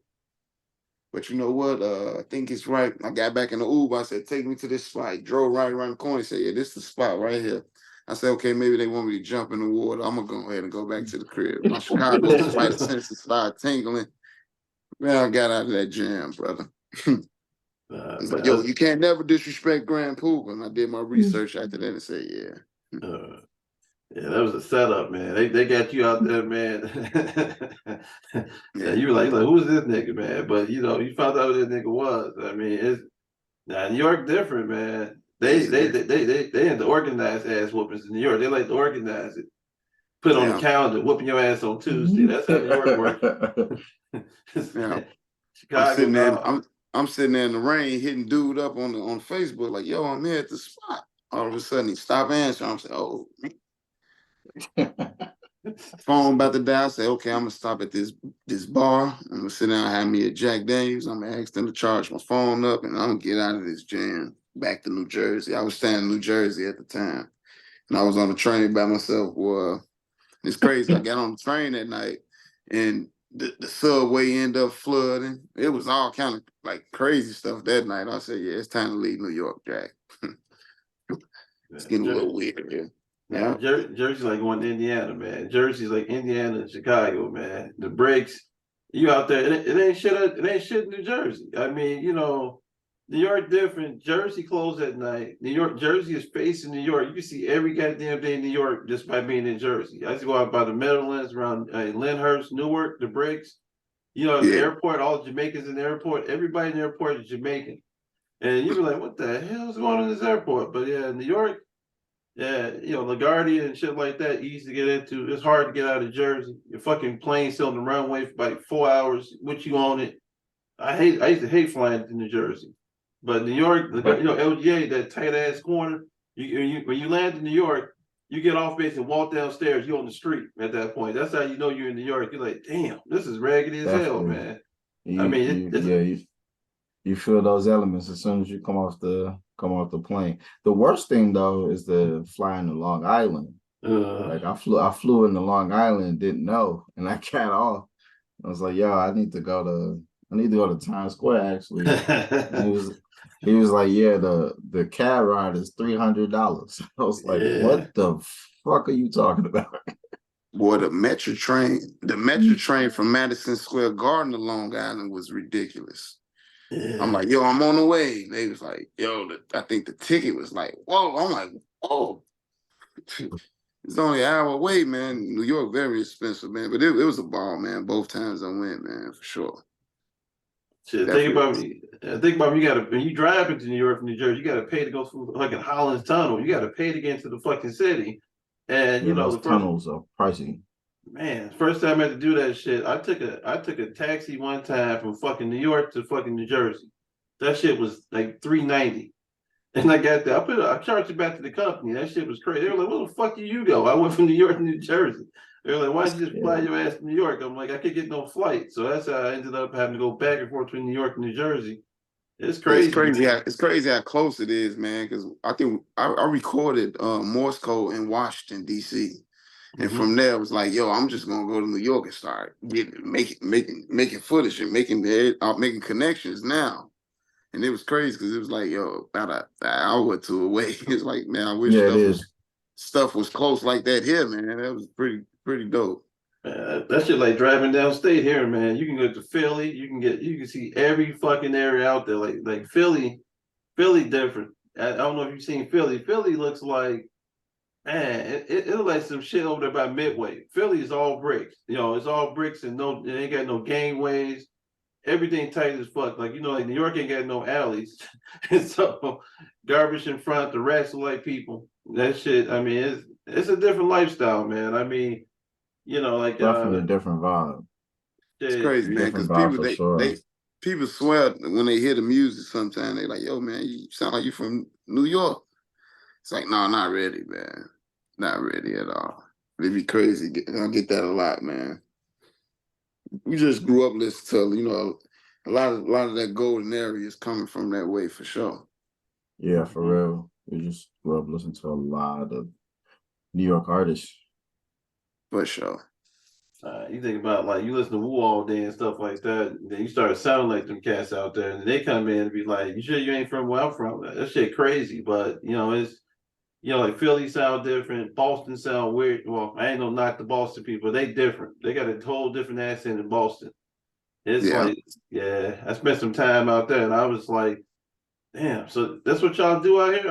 But you know what? I think it's right. I got back in the Uber. I said, take me to this spot. He drove right around the corner. He said, yeah, this is the spot right here. I said, okay, maybe they want me to jump in the water. I'm going to go ahead and go back to the crib. My Chicago spider senses started tingling. Man, I got out of that jam, brother. But yo, you can't never disrespect Grand Pooper. And I did my research after that and said, yeah. Yeah, that was a setup, man. They got you out there, man. Yeah, you were like, who's this nigga, man? But you found out who this nigga was. I mean, it's New York different, man. They into organized ass whoopings in New York. They like to organize it. Put on the calendar, whooping your ass on Tuesday. That's how New York works. Yeah. Chicago. I'm sitting there in the rain, hitting dude up on Facebook, like, yo, I'm here at the spot. All of a sudden he stopped answering. I'm saying, oh, phone about to die. I say, okay, I'm gonna stop at this bar. I'm gonna sit down and have me a Jack Daniels. I'm gonna ask them to charge my phone up and I'm gonna get out of this jam back to New Jersey. I was staying in New Jersey at the time. And I was on the train by myself. Well, it's crazy. I got on the train that night and the subway ended up flooding. It was all kind of like crazy stuff that night. I said, yeah, it's time to leave New York, Jack. It's getting a little weird here. Yeah, Jersey's like going to Indiana, man. Jersey's like Indiana and Chicago, man. The breaks, you out there, it ain't shit. It ain't shit in New Jersey. I mean, New York different. Jersey closed at night. Jersey is facing New York. You can see every goddamn day in New York just by being in Jersey. I used to go out by the Meadowlands around Lyndhurst, Newark, the breaks. The airport, all the Jamaicans in the airport. Everybody in the airport is Jamaican, and you were like, "What the hell is going on in this airport?" But yeah, New York. Yeah, LaGuardia and shit like that, easy to get into. It's hard to get out of Jersey. Your fucking plane still on the runway for like 4 hours. What you on it? I used to hate flying to New Jersey. But New York, LGA, that tight ass corner, when you land in New York, you get off base and walk downstairs, you're on the street at that point. That's how you know you're in New York. You're like, damn, this is raggedy as hell, man. You feel those elements as soon as you come off the plane. The worst thing though is the flying to Long Island. Like I flew into Long Island, didn't know, and I got off. I was like, yo, I need to go to Times Square actually. He was like, yeah, the cab ride is $300. I was like, what the fuck are you talking about? Boy, the Metro train from Madison Square Garden to Long Island was ridiculous. Yeah. I'm like, yo, I'm on the way. They was like, yo, I think the ticket was like, whoa. I'm like, whoa. It's only an hour away, man. New York, very expensive, man. But it was a ball, man. Both times I went, man, for sure. Shit, think about me. When you drive into New York from New Jersey, you gotta pay to go through fucking Holland's Tunnel. You gotta pay to get into the fucking city. And those tunnels are pricey. Man, first time I had to do that shit, I took a taxi one time from fucking New York to fucking New Jersey. That shit was like $390. And I got there. I charged it back to the company. That shit was crazy. They were like, where the fuck do you go? I went from New York to New Jersey. They were like, why don't you just fly your ass to New York? I'm like, I could get no flight. So that's how I ended up having to go back and forth between New York and New Jersey. It's crazy. It's crazy how close it is, man. Because I think I recorded Morse code in Washington, D.C. And from there, it was like, yo, I'm just gonna go to New York and start making footage and making connections now. And it was crazy because it was like, yo, about an hour or two away. It's like, man, I wish stuff was close like that here, man. That was pretty dope. That shit like driving downstate here, man. You can go to Philly. You can see every fucking area out there. Like Philly different. I don't know if you've seen Philly. Philly looks like, man, it looks like some shit over there by Midway. Philly is all bricks. It's all bricks and it ain't got no gangways. Everything tight as fuck. Like, like New York ain't got no alleys. And so garbage in front, the rats look like people. That shit, I mean, it's a different lifestyle, man. I mean, like definitely a different vibe. It's crazy, man. Because Different vibe for they sure. people swear when they hear the music. Sometimes they like, yo, man, you sound like you from New York. It's like, no, not really, man. Not really at all. It'd be crazy. I get that a lot, man. We just grew up listening to, a lot of that golden area is coming from that way for sure. Yeah, for real. We just grew up listening to a lot of New York artists. For sure. You think about like you listen to Wu all day and stuff like that, then you start sounding like them cats out there, and they come in and be like, "You sure you ain't from where I'm from?" That shit crazy, but it's like Philly sound different, Boston sound weird. Well, I ain't gonna knock the Boston people, they different. They got a whole different accent in Boston. It's Yeah. like, yeah, I spent some time out there, and I was like, damn. So that's what y'all do out here.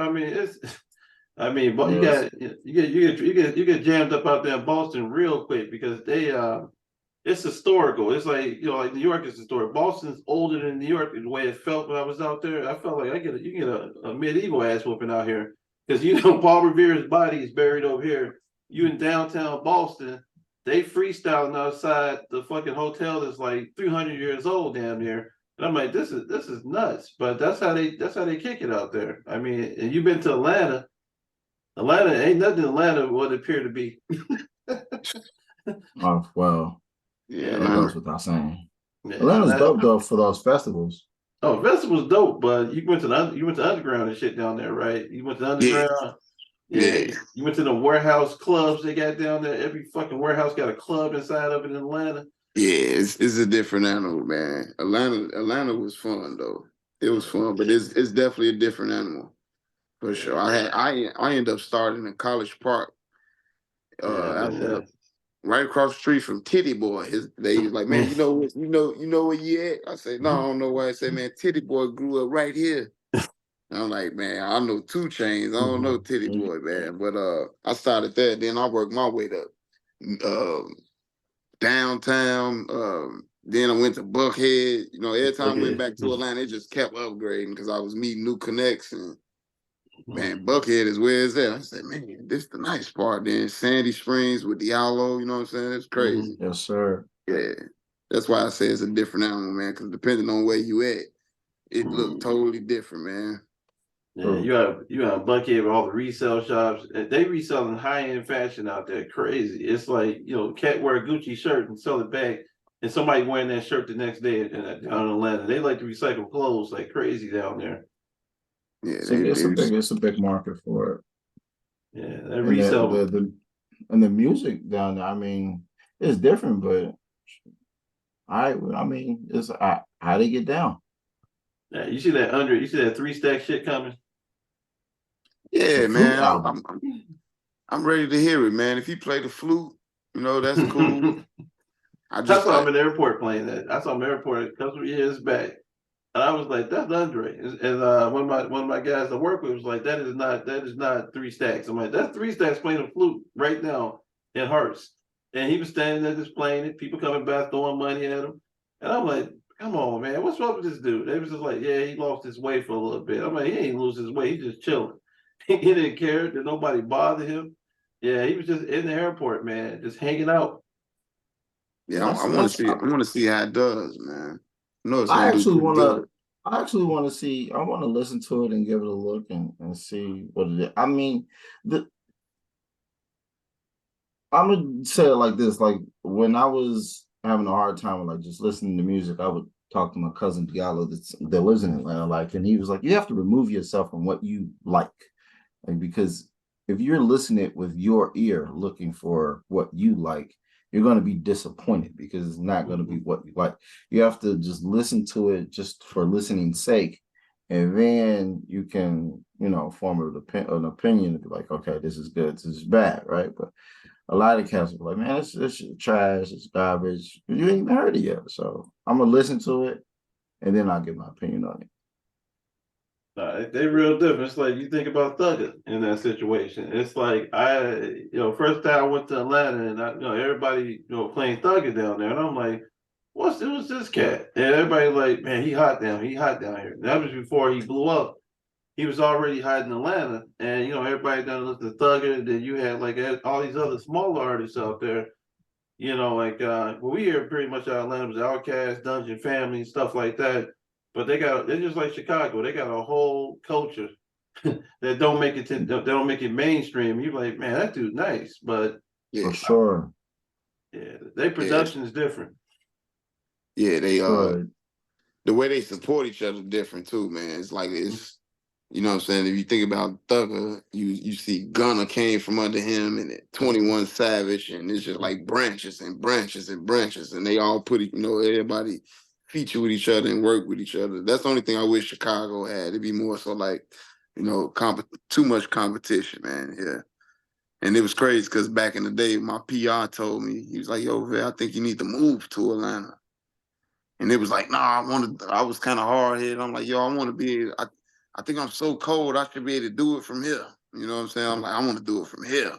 I mean, but Yes. you get jammed up out there in Boston real quick because it's historical. It's like like New York is historic. Boston's older than New York. The way it felt when I was out there, I felt like you get a medieval ass whooping out here because Paul Revere's body is buried over here. You in downtown Boston, they freestyling outside the fucking hotel that's like 300 years old damn near. And I'm like, this is nuts. But that's how they kick it out there. I mean, and you've been to Atlanta. Atlanta ain't nothing Atlanta would appear to be. Oh, well, Yeah, that goes without saying. Yeah, Atlanta's dope though for those festivals. Oh, festival's dope, but you went to underground and shit down there, right? You went to underground. Yeah. You went to the warehouse clubs they got down there. Every fucking warehouse got a club inside of it in Atlanta. Yeah, it's a different animal, man. Atlanta was fun though. It was fun, but it's definitely a different animal for sure. I ended up starting in College Park. Right across the street from Titty Boy. They was like, man, you know where you at? I said, no, I don't know where. I said, man, Titty Boy grew up right here. I'm like, man, I know 2 Chainz. I don't know Titty Boy, man. But I started there, then I worked my way up downtown. Then I went to Buckhead. Every time I went back to Atlanta, it just kept upgrading because I was meeting new connects. And man, Buckhead is where it's at. I said, man, this is the nice part. Then Sandy Springs with Diallo, you know what I'm saying? It's crazy. Yes, sir. Yeah. That's why I say it's a different animal, man, because depending on where you at, it looked totally different, man. Yeah, you have Buckhead with all the resale shops. They reselling high-end fashion out there. Crazy. It's like, cat wear a Gucci shirt and sell it back, and somebody wearing that shirt the next day down in Atlanta. They like to recycle clothes like crazy down there. Yeah, it's a big market for it. Yeah, that resell. The music down there, I mean, it's different, but I mean, it's how they get down. Yeah, you see that 3-stack shit coming? Yeah, man. I'm ready to hear it, man. If you play the flute, that's cool. I saw him in the airport playing that. I saw him in the airport a couple of years back. And I was like, that's Andre. And one of my guys I work with was like, that is not 3 stacks. I'm like, that's 3 stacks playing the flute right now in Hearst. And he was standing there just playing it, people coming back throwing money at him. And I'm like, come on, man, what's wrong with this dude? They was just like, yeah, he lost his way for a little bit. I'm like, he ain't lose his way, he's just chilling. He didn't care that nobody bothered him. Yeah, he was just in the airport, man, just hanging out. Yeah, I want to see how it does, man. No, I actually want to see. I want to listen to it and give it a look and see what it is. I mean, I'm gonna say it like this: like when I was having a hard time with like just listening to music, I would talk to my cousin Diallo that lives in Atlanta, and he was like, "You have to remove yourself from what you like because if you're listening with your ear looking for what you like, you're going to be disappointed because it's not going to be what you like. You have to just listen to it just for listening's sake. And then you can, form an opinion and be like, okay, this is good, this is bad, right? But a lot of cats are like, man, this shit trash, it's garbage. You ain't even heard it yet. So I'm going to listen to it and then I'll give my opinion on it. They real different. It's like you think about Thugger in that situation. It's like first time I went to Atlanta and everybody playing Thugger down there, and I'm like, who's this cat? And everybody like, man, he hot down here. And that was before he blew up. He was already hot in Atlanta, and everybody done listened to Thugger. And then you had like all these other smaller artists out there. You know, like what we hear pretty much out of Atlanta was Outkast, Dungeon Family, stuff like that. But they're just like Chicago. They got a whole culture that don't make it they don't make it mainstream. You're like, man, that dude's nice, but Yeah, For sure. yeah, their yeah, production is different. yeah. They Sure. the way they support each other different too, man. It's like it's you know what I'm saying. If you think about Thugger, you see Gunna came from under him, and 21 Savage, and it's just like branches and branches and branches, and they all put you know everybody feature with each other and work with each other. That's the only thing I wish Chicago had. It'd be more so like you know too much competition, man. Yeah. And it was crazy because back in the day, my PR told me, he was like, yo, Vell, I think you need to move to Atlanta. And it was like, nah, I was kind of hard headed. I'm like, yo, I want to be, I think I'm so cold, I should be able to do it from here. You know what I'm saying? I'm like, I want to do it from here.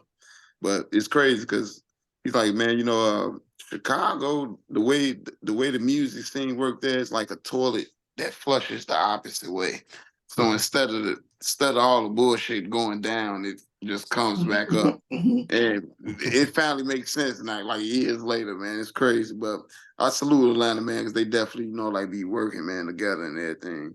But it's crazy because he's like, man, you know, Chicago, the way the music scene work there is like a toilet that flushes the opposite way. So instead of all the bullshit going down, it just comes back up. And it finally makes sense now, like years later, man. It's crazy. But I salute Atlanta, man, because they definitely, you know, like be working, man, together and everything.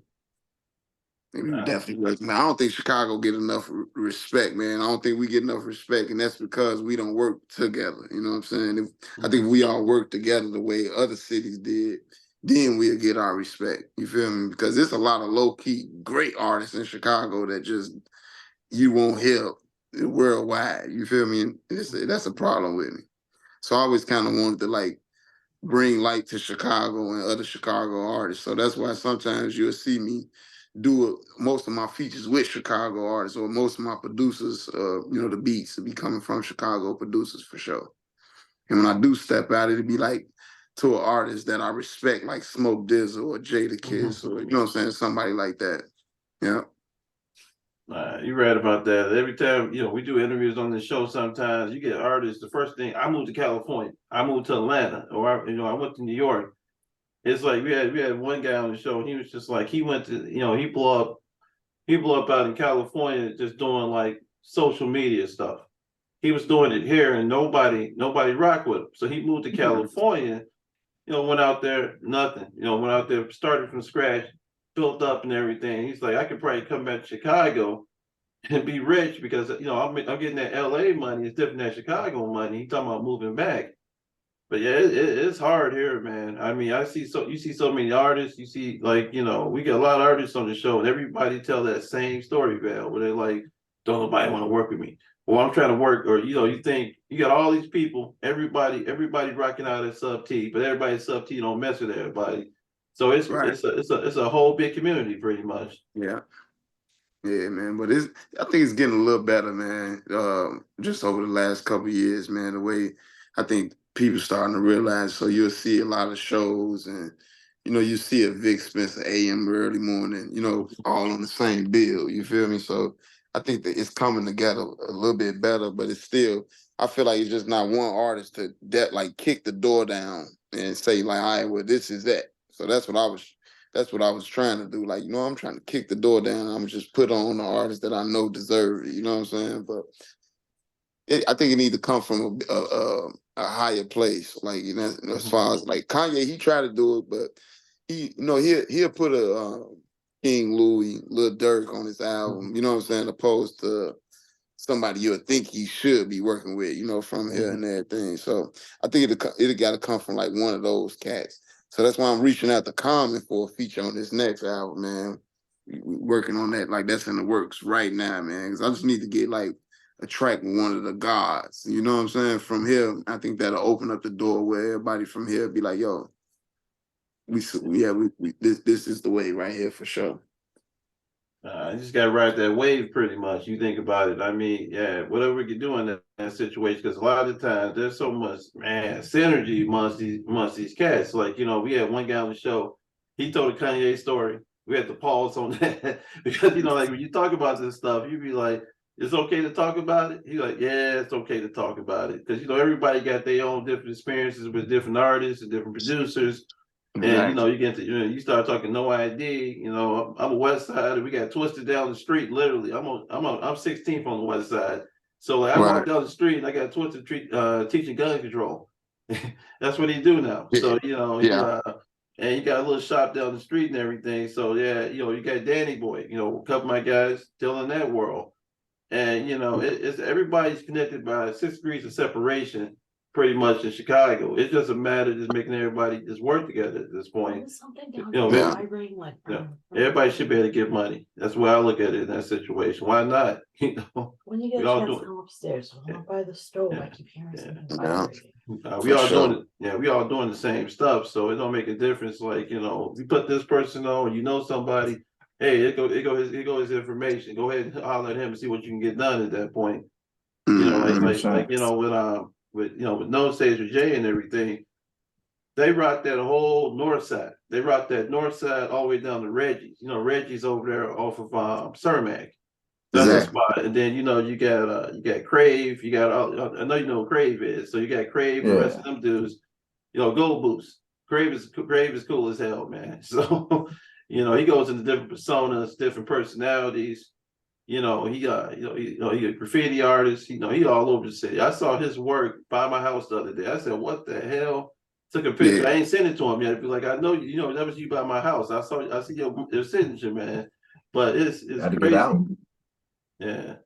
Maybe definitely work. Man, I don't think Chicago get enough respect, man. I don't think we get enough respect, and that's because we don't work together. You know what I'm saying? I think if we all work together the way other cities did, then we'll get our respect. You feel me? Because there's a lot of low key great artists in Chicago that just you won't hear worldwide. You feel me? And that's a problem with me. So I always kind of wanted to like bring light to Chicago and other Chicago artists. So that's why sometimes you'll see me do most of my features with Chicago artists, or most of my producers, you know, the beats will be coming from Chicago producers for sure. And when I do step out, it'll be like to an artist that I respect, like Smoke Dizzle or Jada Kiss, or you know what I'm saying, somebody like that. Yeah. You're right about that. Every time, you know, we do interviews on the show, sometimes you get artists. The first thing, I moved to California, I moved to Atlanta, or you know, I went to New York. It's like we had one guy on the show. He was just like he went to, you know, he blew up out in California just doing like social media stuff. He was doing it here, and nobody rocked with him. So he moved to California. You know, went out there, nothing. You know, went out there, started from scratch, built up and everything. He's like, I could probably come back to Chicago and be rich because you know I'm getting that LA money. It's different than Chicago money. He's talking about moving back. But yeah, it's hard here, man. I mean, you see so many artists. You see, like, you know, we get a lot of artists on the show, and everybody tell that same story, Vell, where they're like, "Don't nobody want to work with me," or "I'm trying to work," or you know, you think you got all these people, everybody rocking out at Sub T, but everybody at Sub T don't mess with everybody. So Right. it's a whole big community, pretty much. Yeah. Yeah, man. But I think it's getting a little better, man. Just over the last couple of years, man. The way I think people starting to realize. So you'll see a lot of shows, and you know, you see a Vic Spencer AM early morning, you know, all on the same bill. You feel me? So I think that it's coming together a little bit better, but it's still. I feel like it's just not one artist to like kick the door down and say like, all right, well, this is that. So that's what I was trying to do. Like, you know, I'm trying to kick the door down. I'm just put on the artists that I know deserve it. You know what I'm saying? But I think it needs to come from a higher place. Like, you know, as far as like Kanye, he tried to do it, but he, you know, he'll put a King Louis, Lil Durk on his album. You know what I'm saying? Opposed to somebody you'll think he should be working with, you know, from here and everything. So I think it got to come from like one of those cats. So that's why I'm reaching out to Common for a feature on this next album, man. We working on that, like that's in the works right now, man. Because I just need to get like a track with one of the gods. You know what I'm saying? From here, I think that'll open up the door where everybody from here be like, yo, we this is the way right here for sure. You just got to ride that wave pretty much. You think about it. I mean, yeah, whatever we can do in that situation, because a lot of the times there's so much, man, synergy amongst these cats. Like, you know, we had one guy on the show, he told a Kanye story. We had to pause on that because, you know, like when you talk about this stuff, you be like, it's okay to talk about it. He's like, yeah, it's okay to talk about it. Because, you know, everybody got their own different experiences with different artists and different producers. And you know, Exactly. you get to you start talking no ID. You know, I'm a West Side. We got twisted down the street. Literally, I'm 16th on the West Side. So like, I walk Right. down the street and I got twisted teaching gun control. That's what he do now. Yeah. So, you know, Yeah. and you got a little shop down the street and everything. So yeah, you know, you got Danny Boy, you know, a couple of my guys still in that world. And you know, it's everybody's connected by 6 degrees of separation, pretty much in Chicago. It's just a matter of just making everybody just work together at this point. You know, Yeah. everybody should be able to get money. That's why I look at it in that situation. Why not? You know, When you get we a all chance, do it. come upstairs. When I'm by the stove, Yeah. I keep hearing Yeah. something Yeah. vibrating. We For all sure. doing it. Yeah, we all doing the same stuff. So it don't make a difference. Like, you know, if you put this person on, you know somebody, hey, it go his information. Go ahead and holler at him and see what you can get done at that point. You know, like you know, with No Stage with Jay and everything, they rocked that whole north side. They rocked that north side all the way down to Reggie's. You know, Reggie's over there off of Cermak. That's the Exactly. spot. And then you know, you got Crave, you got I know you know what Crave is. So you got Crave, the rest of them dudes, you know, Gold Boost. Crave is cool as hell, man. So, you know, he goes into different personas, different personalities. You know, he he a graffiti artist. You know, he all over the city. I saw his work by my house the other day. I said, "What the hell?" Took a picture. Yeah. I ain't sent it to him yet. Be like, I know you know that was you by my house. I see your signature, man. But it's Gotta get crazy. out. Yeah.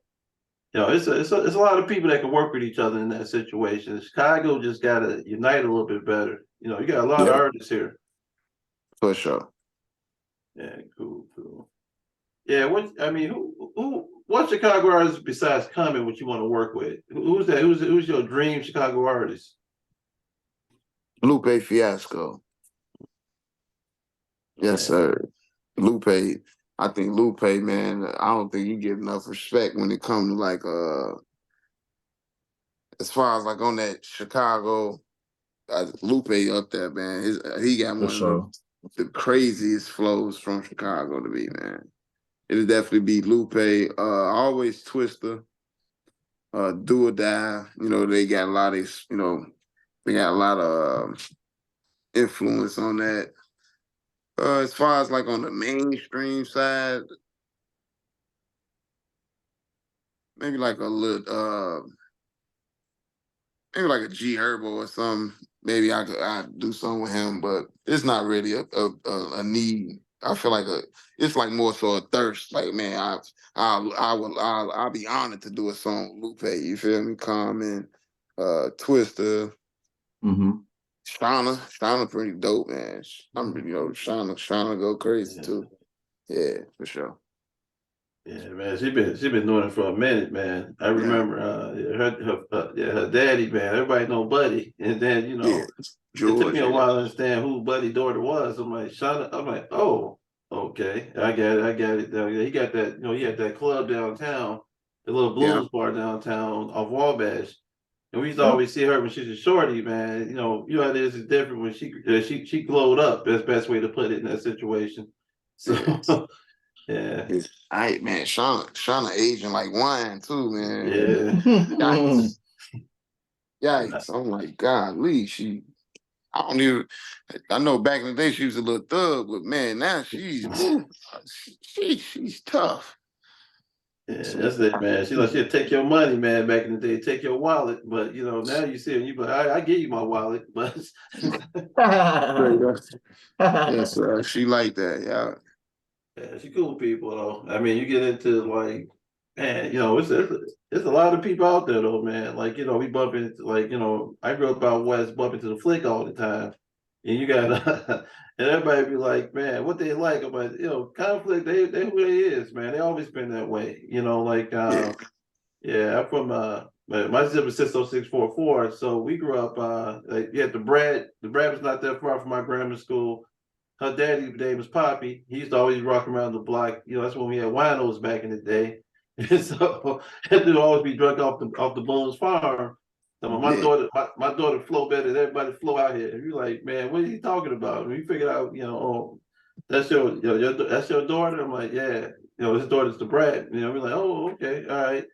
You know, it's a lot of people that can work with each other in that situation. Chicago just gotta unite a little bit better. You know, you got a lot of artists here. For sure. Yeah, cool. Yeah, what Chicago artists besides Common would you want to work with? Who's that? Who's your dream Chicago artist? Lupe Fiasco. Yes, sir. Lupe. I think Lupe, man, I don't think you get enough respect when it comes to like as far as like on that Chicago, Lupe up there, man. He got one of the craziest flows from Chicago to me, man. It'll definitely be Lupe. Always Twister. Do or Die. You know, they got a lot of, you know, they got a lot of influence on that. As far as like on the mainstream side, maybe like a little maybe like a G Herbo or something. Maybe I do something with him, but it's not really a need. I feel like it's like more so a thirst. Like, man, I'll be honored to do a song with Lupe. You feel me? Common, Twister, Shauna pretty dope, man. You know, Shauna go crazy too. Yeah, for sure. Yeah, man, she been doing it for a minute, man. I remember her daddy, man. Everybody know Buddy, and then you know, George, it took me a while to understand who Buddy's daughter was. I'm like, Shauna. I'm like, oh, okay, I got it. He got that. You know, he had that club downtown, the little blues bar downtown off Wabash. And we used to always see her when she was a shorty, man. You know how this is different when she glowed up. That's the best way to put it in that situation. So. Yeah. Man, Shauna aging like wine too, man. Yeah. Yikes. I'm like, golly, I know back in the day she was a little thug, but man, now she's tough. Yeah, that's it, man. She'll take your money, man. Back in the day, take your wallet, but you know now you see her, you but I give you my wallet, but yes, she like that, yeah. Yeah, she cool people though. I mean, you get into like, man, you know, it's a lot of people out there though, man. Like, you know, we bump into like, you know, I grew up out west, bump into the flick all the time, and you got and everybody be like, man, what they like about you know, conflict. They who they is, man. They always been that way, you know. Like, yeah, I'm from my zip is 60644, so we grew up like you had the Brad. The Brad was not that far from my grammar school. Her daddy's name was Poppy. He used to always rock around the block. You know, that's when we had winos back in the day. And so that dude always be drunk off the Boone's farm. So my daughter flow better than everybody flow out here. And you're like, man, what are you talking about? And we figured out, you know, oh, that's that's your daughter. I'm like, yeah, you know, his daughter's the brat. You know, we're like, oh, okay, all right.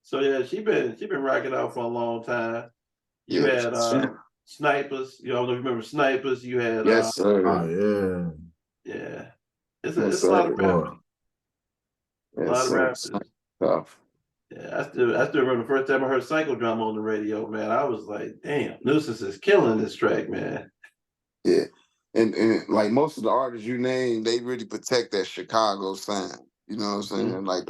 So yeah, she been rocking out for a long time. You had Snipers, you know, I don't know if you remember Snipers. You had yes, sir. Oh yeah. It's a lot of rappers. Yes, Tough. Yeah, I still remember the first time I heard Psychodrama on the radio, man. I was like, damn, Nuisance is killing this track, man. Yeah. And like most of the artists you name, they really protect that Chicago sound. You know what I'm saying? Mhm. Like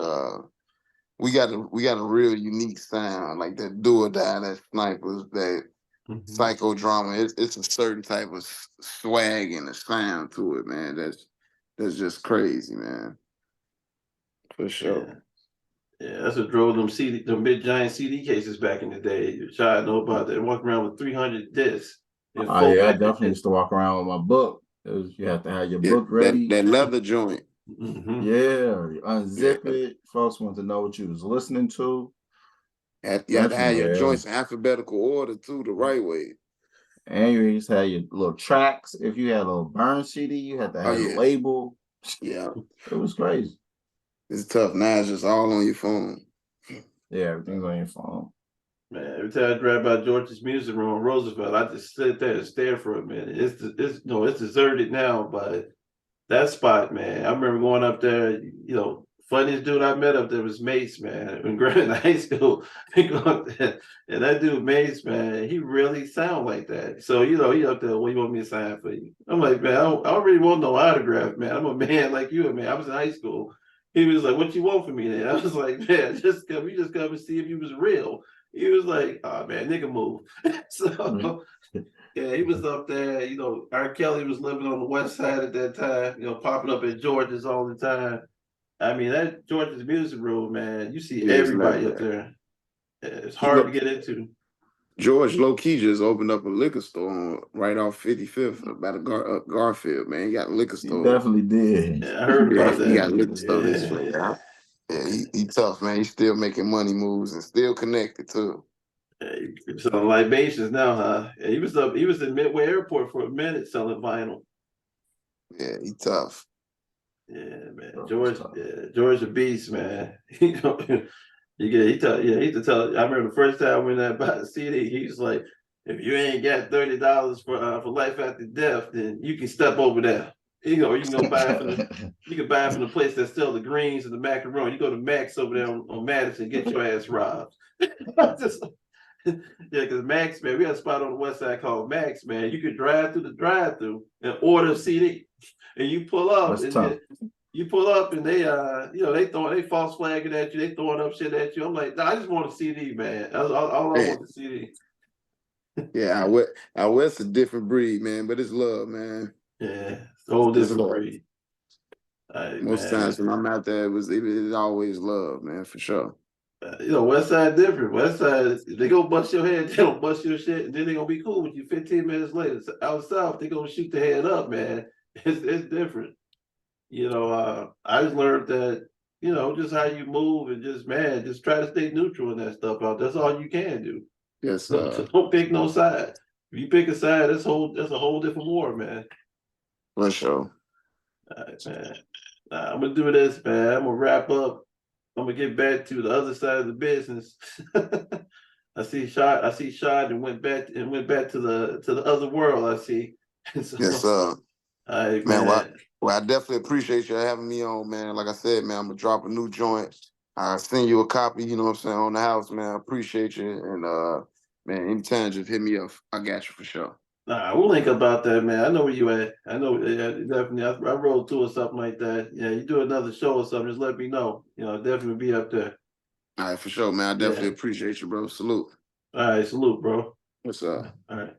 we got a real unique sound, like that do or die, that snipers, that Mhm. psychodrama. It's a certain type of swag and a sound to it, man. That's just crazy, man. For sure. Yeah. Yeah, that's what drove them big giant CD cases back in the day. Y'all know about that. Walking around with 300 discs in Oh yeah, I format. definitely used to walk around with my book. You have to have your Yeah, book ready. that leather joint. Mhm. Yeah, you Yeah. unzip it. Folks want to know what you was listening to. You had to have Definitely, your yeah. joints in alphabetical order too, the right way. And you used to have your little tracks. If you had a little burn CD, you had to Oh have the yeah. label. Yeah. It was crazy. It's tough. Now it's just all on your phone. Yeah, everything's on your phone. Man, every time I drive by George's Music Room on Roosevelt, I just sit there and stare for a minute. It's deserted now, but that spot, man. I remember going up there. Funniest dude I met up there was Mace, man. When growing in high school, we go up there, and that dude Mace, man, he really sound like that. So he up there. What do you want me to sign for you? I'm like, man, I don't really want no autograph, man. I'm a man like you, man. I was in high school. He was like, "What you want from me?" Then I was like, "Man, just come. You just come and see if you was real." He was like, "Oh man, nigga, move." So yeah, he was up there. R. Kelly was living on the west side at that time. Popping up at George's all the time. I mean, that George's Music Room, man. You see Yeah, it's everybody up legendary. there. Yeah, it's He hard got to get into. George low key just opened up a liquor store right off 55th about Garfield, man. He got a liquor He store. definitely did. Yeah, I heard Yeah, about he got that. a liquor store this Yeah, way. Yeah, he tough, man. He's still making money moves and still connected too. yeah, he's selling libations now, huh? Yeah, he was up. He was in Midway Airport for a minute selling vinyl. Yeah, he tough. Yeah, man. Stuff was George, tough. yeah, George the Beast, man. He tell. I remember the first time I went there by the CD, he was like, "If you ain't got $30 for life after death, then you can step over there. You can go buy it from you can buy it from the place that sell the greens and the macaroni. You go to Max over there on Madison, get your ass robbed." Just, yeah, because Max, man, we had a spot on the west side called Max, man. You could drive through the drive-through and order a CD, and you pull up, That's and tough. you pull up, and they false flagging at you, they throwing up shit at you. I'm like, nah, I just want a CD, man. That's all I Man, want, the CD. yeah, out west a different breed, man, but it's love, man. Yeah, it's a whole It's different love. breed. All right, Most man. times when I'm out there, it's always love, man, for sure. West Side different. West Side, they go bust your head, they don't bust your shit, and then they gonna be cool with you 15 minutes later. So out south, they gonna shoot the head up, man. It's different. I just learned that, just how you move and just try to stay neutral in that stuff out. That's all you can do. Yes, So don't pick no side. If you pick a side, that's a whole different war, man. for sure. All right, man. I'm gonna do this, man. I'm gonna wrap up. I'm gonna get back to the other side of the business. I see shot and went back to the other world. I see. So, Yes, all right, man. man. Well, I definitely appreciate you having me on, man. Like I said, man, I'm gonna drop a new joint. I'll send you a copy, you know what I'm saying, on the house, man. I appreciate you. And man, anytime just hit me up. I got you for sure. Nah, we'll link about that, man. I know where you at. I know, yeah, definitely. I rolled to or something like that. Yeah, you do another show or something, just let me know. Definitely be up there. All right, for sure, man. I definitely Yeah. appreciate you, bro. Salute. All right, salute, bro. What's up? All right.